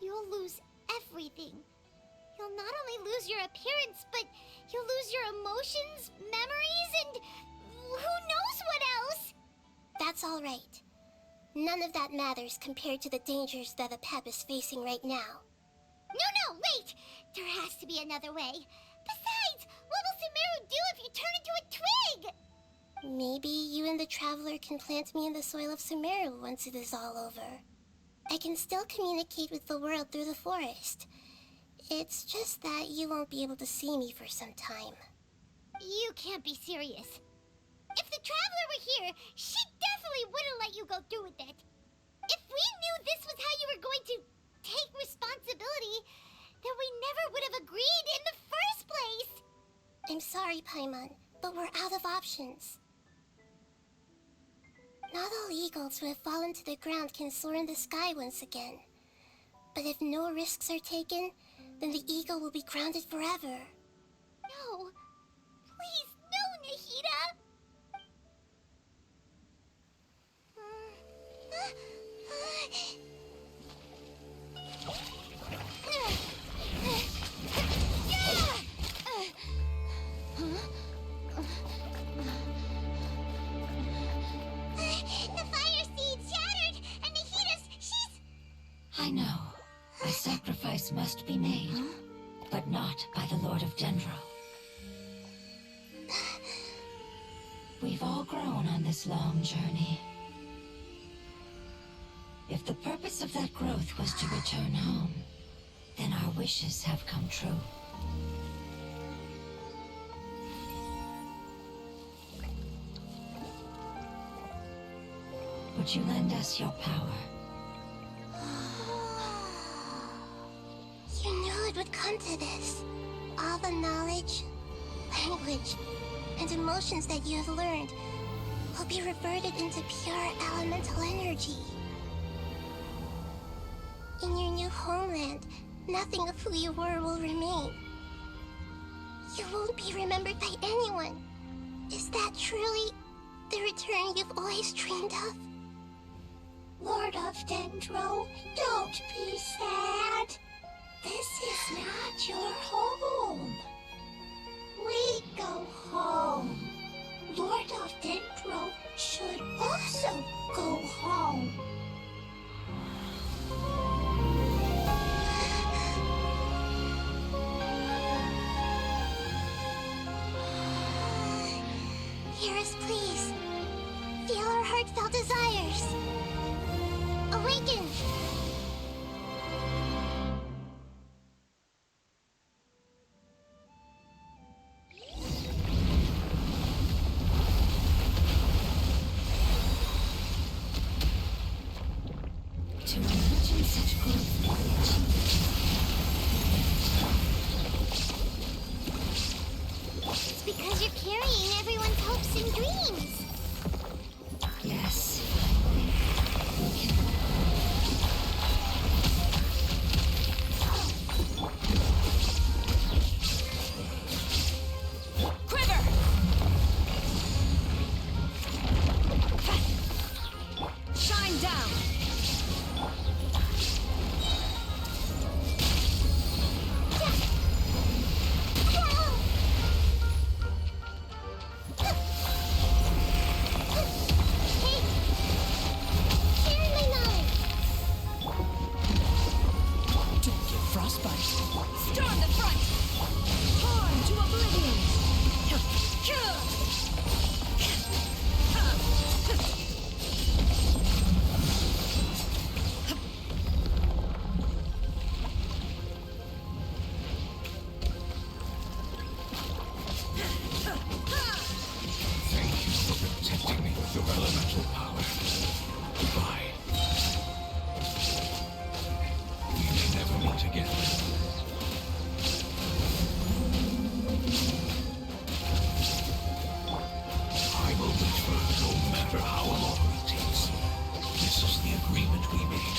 [SPEAKER 9] you'll lose everything. You'll not only lose your appearance, but you'll lose your emotions, memories, and who knows what else?
[SPEAKER 5] That's all right. None of that matters compared to the dangers that Apep is facing right now.
[SPEAKER 9] No, wait! There has to be another way. Besides, what will Sumeru do if you turn into a twig?
[SPEAKER 5] Maybe you and the Traveler can plant me in the soil of Sumeru once it is all over. I can still communicate with the world through the forest. It's just that you won't be able to see me for some time.
[SPEAKER 9] You can't be serious. If the Traveler were here, she definitely wouldn't let you go through with it. If we knew this was how you were going to take responsibility, then we never would have agreed in the first place.
[SPEAKER 5] I'm sorry, Paimon, but we're out of options. Not all eagles who have fallen to the ground can soar in the sky once again. But if no risks are taken, then the eagle will be grounded forever.
[SPEAKER 9] No. Please, no, Nahida! The fire seed shattered, and she's...
[SPEAKER 7] I know. A sacrifice must be made, but not by the Lord of Dendro. We've all grown on this long journey. If the purpose of that growth was to return home, then our wishes have come true. Would you lend us your power?
[SPEAKER 5] You knew it would come to this. All the knowledge, language, and emotions that you have learned will be reverted into pure elemental energy. In your new homeland, nothing of who you were will remain. You won't be remembered by anyone. Is that truly The return you've always dreamed of?
[SPEAKER 14] Lord of Dendro, don't be sad. This is not your home. We go home. Lord of Dendro should also go home.
[SPEAKER 5] Hear us, please. Feel our heartfelt desires. Awaken!
[SPEAKER 7] To imagine such growth will be achieved.
[SPEAKER 9] It's because you're carrying everyone's hopes and dreams.
[SPEAKER 7] Yes.
[SPEAKER 10] Quiver! Shine down!
[SPEAKER 4] Don't get frostbite.
[SPEAKER 10] Storm the front! Horn to oblivion!
[SPEAKER 11] Thank you for protecting me with your elemental power. Goodbye. We may never meet again. I will return no matter how long it takes. This is the agreement we made.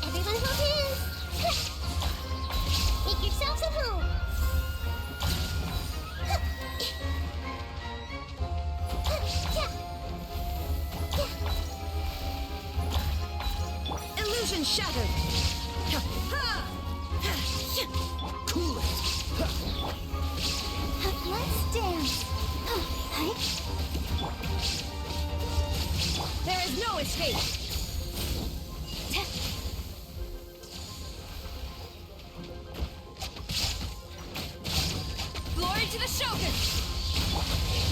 [SPEAKER 5] Everyone hold hands. Make yourselves at home.
[SPEAKER 10] Illusion shattered!
[SPEAKER 4] Cool it.
[SPEAKER 9] Let's dance.
[SPEAKER 10] There is no escape! Glory to the Shogun!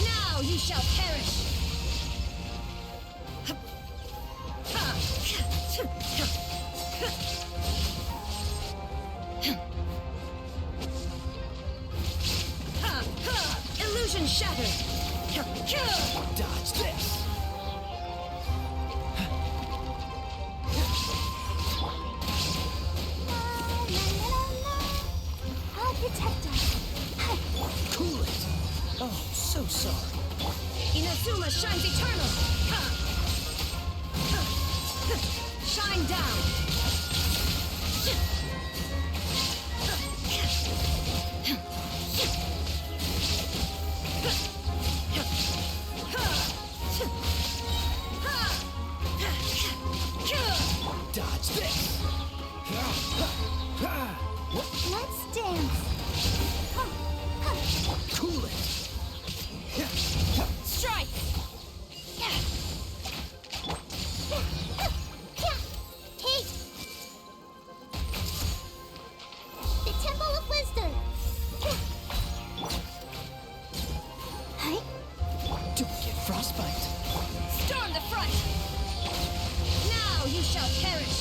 [SPEAKER 10] Now you shall perish! Illusion shattered!
[SPEAKER 4] Dodge this.
[SPEAKER 9] I'll protect us.
[SPEAKER 4] Cool it. Oh, so sorry.
[SPEAKER 10] Inazuma shines eternal! Shine down!
[SPEAKER 4] Dodge this.
[SPEAKER 9] Let's dance.
[SPEAKER 4] Cool it.
[SPEAKER 10] Strike!
[SPEAKER 5] Kate! The Temple of Wisdom.
[SPEAKER 4] Don't get frostbite.
[SPEAKER 10] Storm the front! Now you shall perish!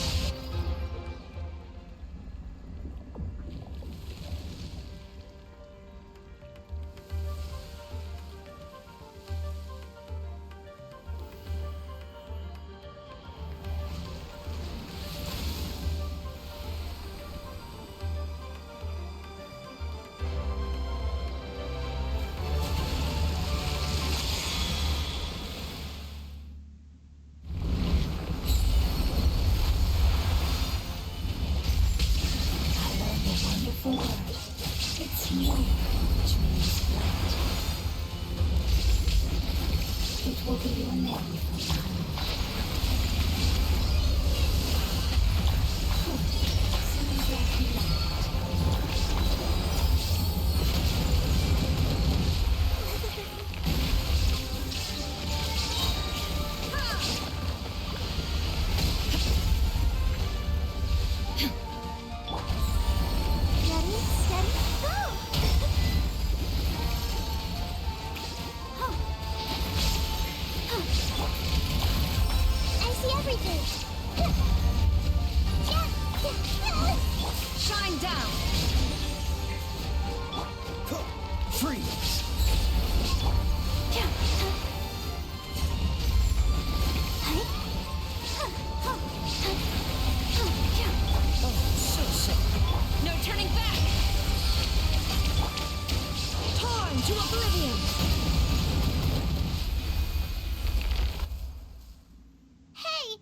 [SPEAKER 5] everything!
[SPEAKER 10] Shine down!
[SPEAKER 4] Freeze!
[SPEAKER 10] No turning back! Time to oblivion!
[SPEAKER 9] Hey!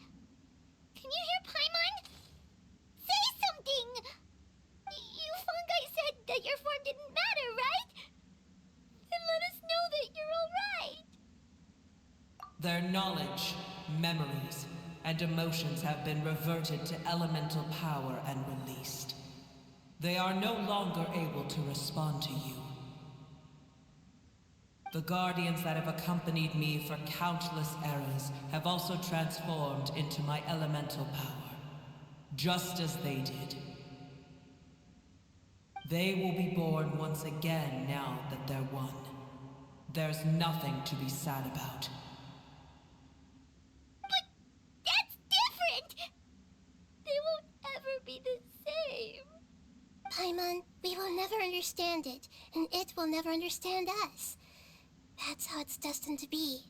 [SPEAKER 9] Can you hear Paimon? Say something! You fungi said that your form didn't matter, right? Then let us know that you're alright!
[SPEAKER 13] Their knowledge, memories, and emotions have been reverted to elemental power and released. They are no longer able to respond to you. The guardians that have accompanied me for countless eras have also transformed into my elemental power, just as they did. They will be born once again now that they're one. There's nothing to be sad about.
[SPEAKER 9] But that's different! They won't ever be the same.
[SPEAKER 5] Paimon, we will never understand it, and it will never understand us. That's how it's destined to be.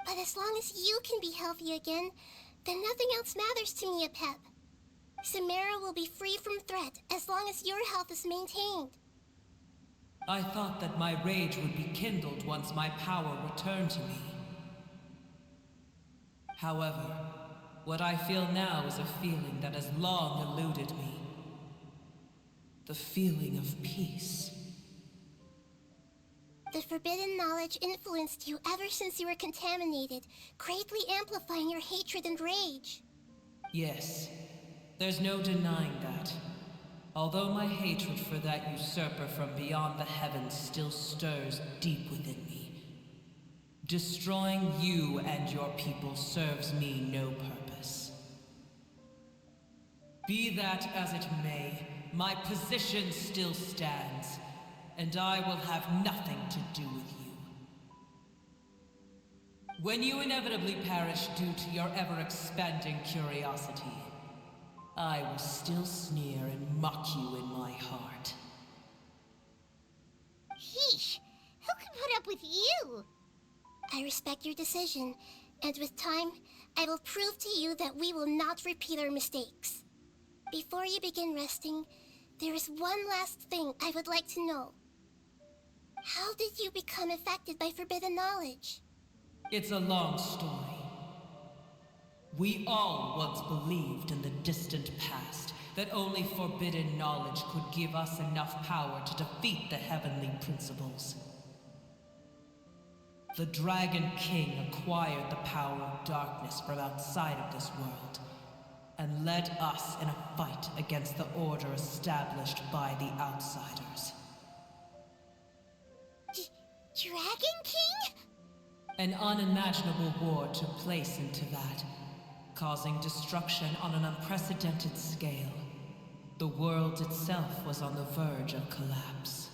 [SPEAKER 5] But as long as you can be healthy again, then nothing else matters to me, Apep. Samara will be free from threat as long as your health is maintained.
[SPEAKER 13] I thought that my rage would be kindled once my power returned to me. However, what I feel now is a feeling that has long eluded me. The feeling of peace.
[SPEAKER 5] The forbidden knowledge influenced you ever since you were contaminated, greatly amplifying your hatred and rage.
[SPEAKER 13] Yes, there's no denying that. Although my hatred for that usurper from beyond the heavens still stirs deep within me. Destroying you and your people serves me no purpose. Be that as it may, my position still stands, and I will have nothing to do with you. When you inevitably perish due to your ever-expanding curiosity, I will still sneer and mock you in my heart.
[SPEAKER 9] Heesh, who can put up with you?
[SPEAKER 5] I respect your decision, and with time, I will prove to you that we will not repeat our mistakes. Before you begin resting, there is one last thing I would like to know. How did you become affected by forbidden knowledge?
[SPEAKER 13] It's a long story. We all once believed in the distant past that only forbidden knowledge could give us enough power to defeat the heavenly principles. The Dragon King acquired the power of darkness from outside of this world, and led us in a fight against the order established by the outsiders.
[SPEAKER 9] Dragon King?
[SPEAKER 13] An unimaginable war took place into that, causing destruction on an unprecedented scale. The world itself was on the verge of collapse.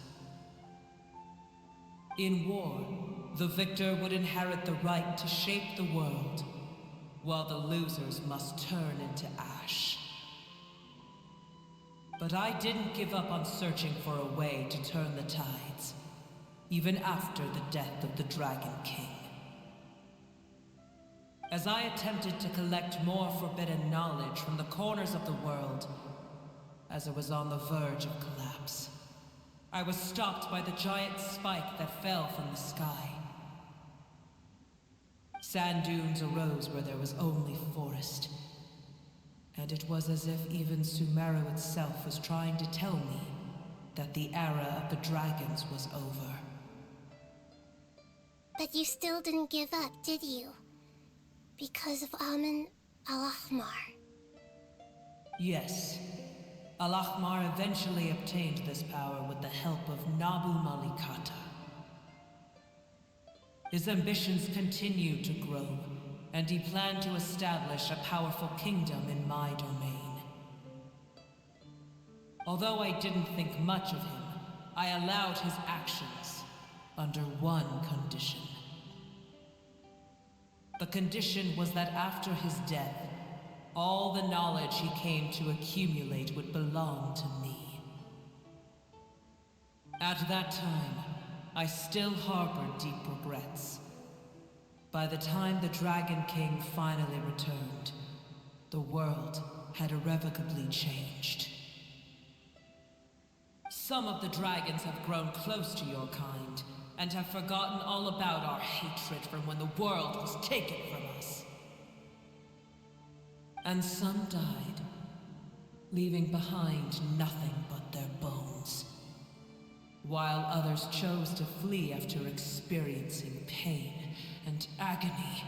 [SPEAKER 13] In war, the victor would inherit the right to shape the world, while the losers must turn into ash. But I didn't give up on searching for a way to turn the tides, even after the death of the Dragon King. As I attempted to collect more forbidden knowledge from the corners of the world, as it was on the verge of collapse, I was stopped by the giant spike that fell from the sky. Sand dunes arose where there was only forest, and it was as if even Sumeru itself was trying to tell me that the era of the dragons was over.
[SPEAKER 5] But you still didn't give up, did you? Because of Amun Al-Ahmar.
[SPEAKER 13] Yes. Al-Ahmar eventually obtained this power with the help of Nabu Malikata. His ambitions continued to grow, and he planned to establish a powerful kingdom in my domain. Although I didn't think much of him, I allowed his actions under one condition. The condition was that after his death, all the knowledge he came to accumulate would belong to me. At that time, I still harbored deep regrets. By the time the Dragon King finally returned, the world had irrevocably changed. Some of the dragons have grown close to your kind, and have forgotten all about our hatred from when the world was taken from us. And some died, leaving behind nothing but their bones, while others chose to flee after experiencing pain and agony.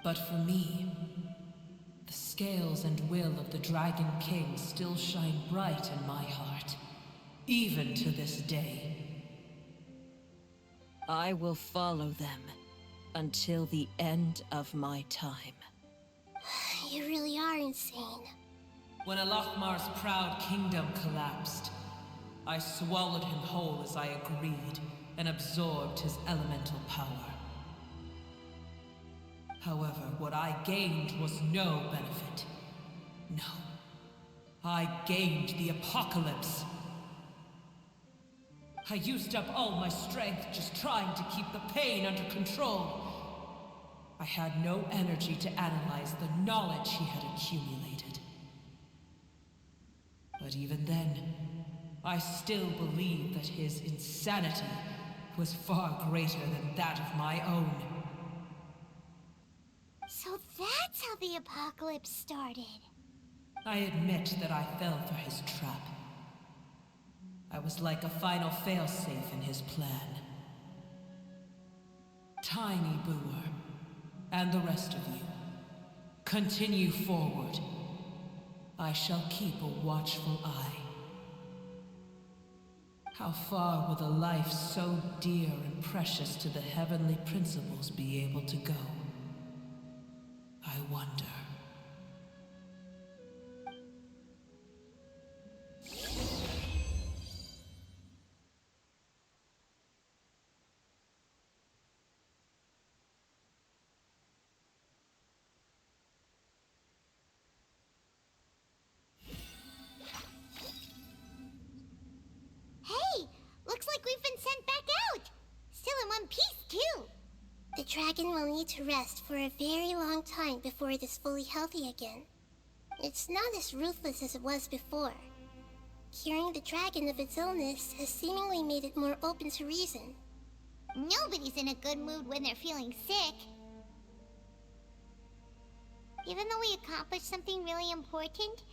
[SPEAKER 13] But for me, the scales and will of the Dragon King still shine bright in my heart, even to this day.
[SPEAKER 15] I will follow them until the end of my time.
[SPEAKER 5] You really are insane.
[SPEAKER 13] When Alachmar's proud kingdom collapsed, I swallowed him whole as I agreed, and absorbed his elemental power. However, what I gained was no benefit. No. I gained the apocalypse. I used up all my strength just trying to keep the pain under control. I had no energy to analyze the knowledge he had accumulated. But even then, I still believed that his insanity was far greater than that of my own.
[SPEAKER 9] So that's how the apocalypse started.
[SPEAKER 13] I admit that I fell for his trap. I was like a final failsafe in his plan. Tiny Booer, and the rest of you, continue forward. I shall keep a watchful eye. How far will a life so dear and precious to the heavenly principles be able to go? I wonder.
[SPEAKER 9] Hey! Looks like we've been sent back out! Still in one piece, too!
[SPEAKER 5] The dragon will need to rest for a very long time before it is fully healthy again. It's not as ruthless as it was before. Curing the dragon of its illness has seemingly made it more open to reason.
[SPEAKER 9] Nobody's in a good mood when they're feeling sick. Even though we accomplished something really important,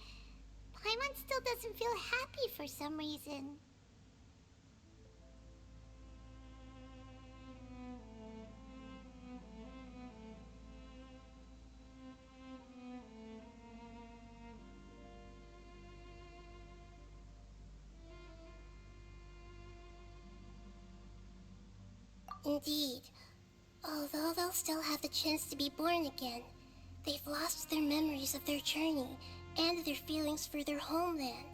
[SPEAKER 9] Paimon still doesn't feel happy for some reason.
[SPEAKER 5] Indeed. Although they'll still have the chance to be born again, they've lost their memories of their journey and their feelings for their homeland.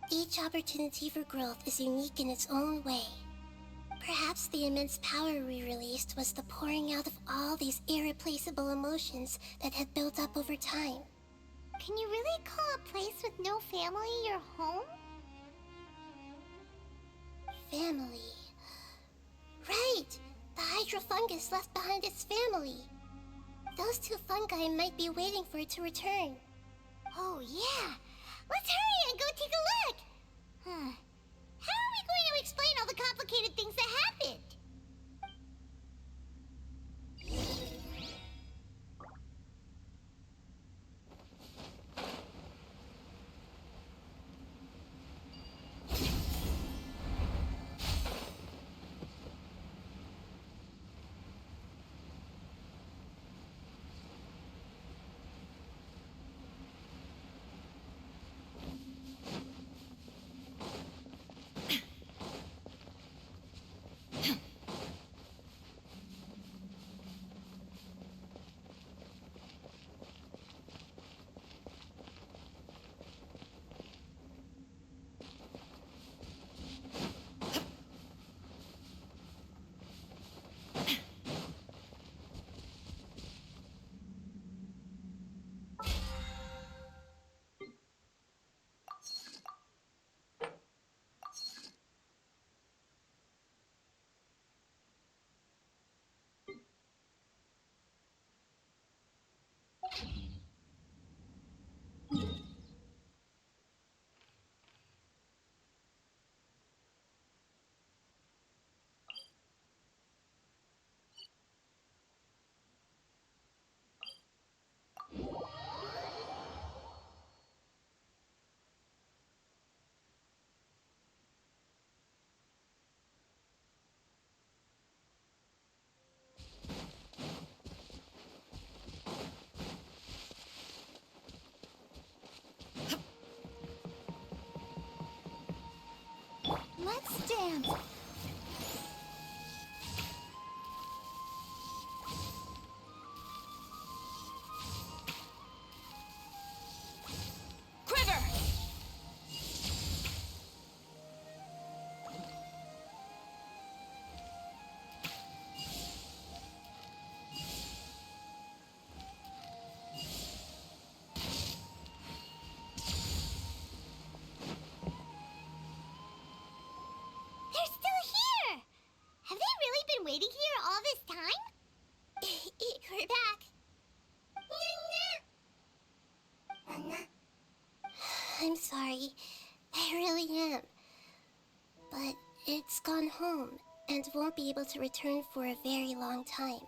[SPEAKER 5] Each opportunity for growth is unique in its own way. Perhaps the immense power we released was the pouring out of all these irreplaceable emotions that had built up over time.
[SPEAKER 9] Can you really call a place with no family your home?
[SPEAKER 5] Family. Right! The Hydra fungus left behind its family. Those two fungi might be waiting for it to return.
[SPEAKER 9] Oh yeah! Let's hurry and go take a look! Huh. How are we going to explain all the complicated things that happened? hands.
[SPEAKER 10] Quiver!
[SPEAKER 9] They're still here! Have they really been waiting here all this time?
[SPEAKER 5] We're back. I'm sorry. I really am. But it's gone home and won't be able to return for a very long time.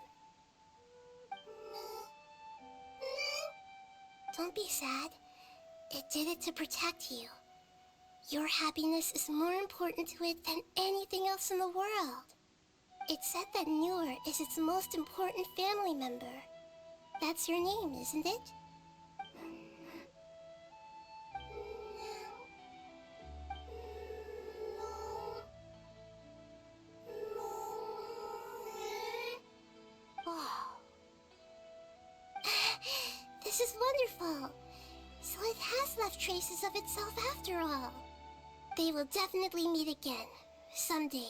[SPEAKER 5] Don't be sad. It did it to protect you. Your happiness is more important to it than anything else in the world. It said that Noor is its most important family member. That's your name, isn't it? Wow. This is wonderful. So it has left traces of itself after all. They will definitely meet again, someday.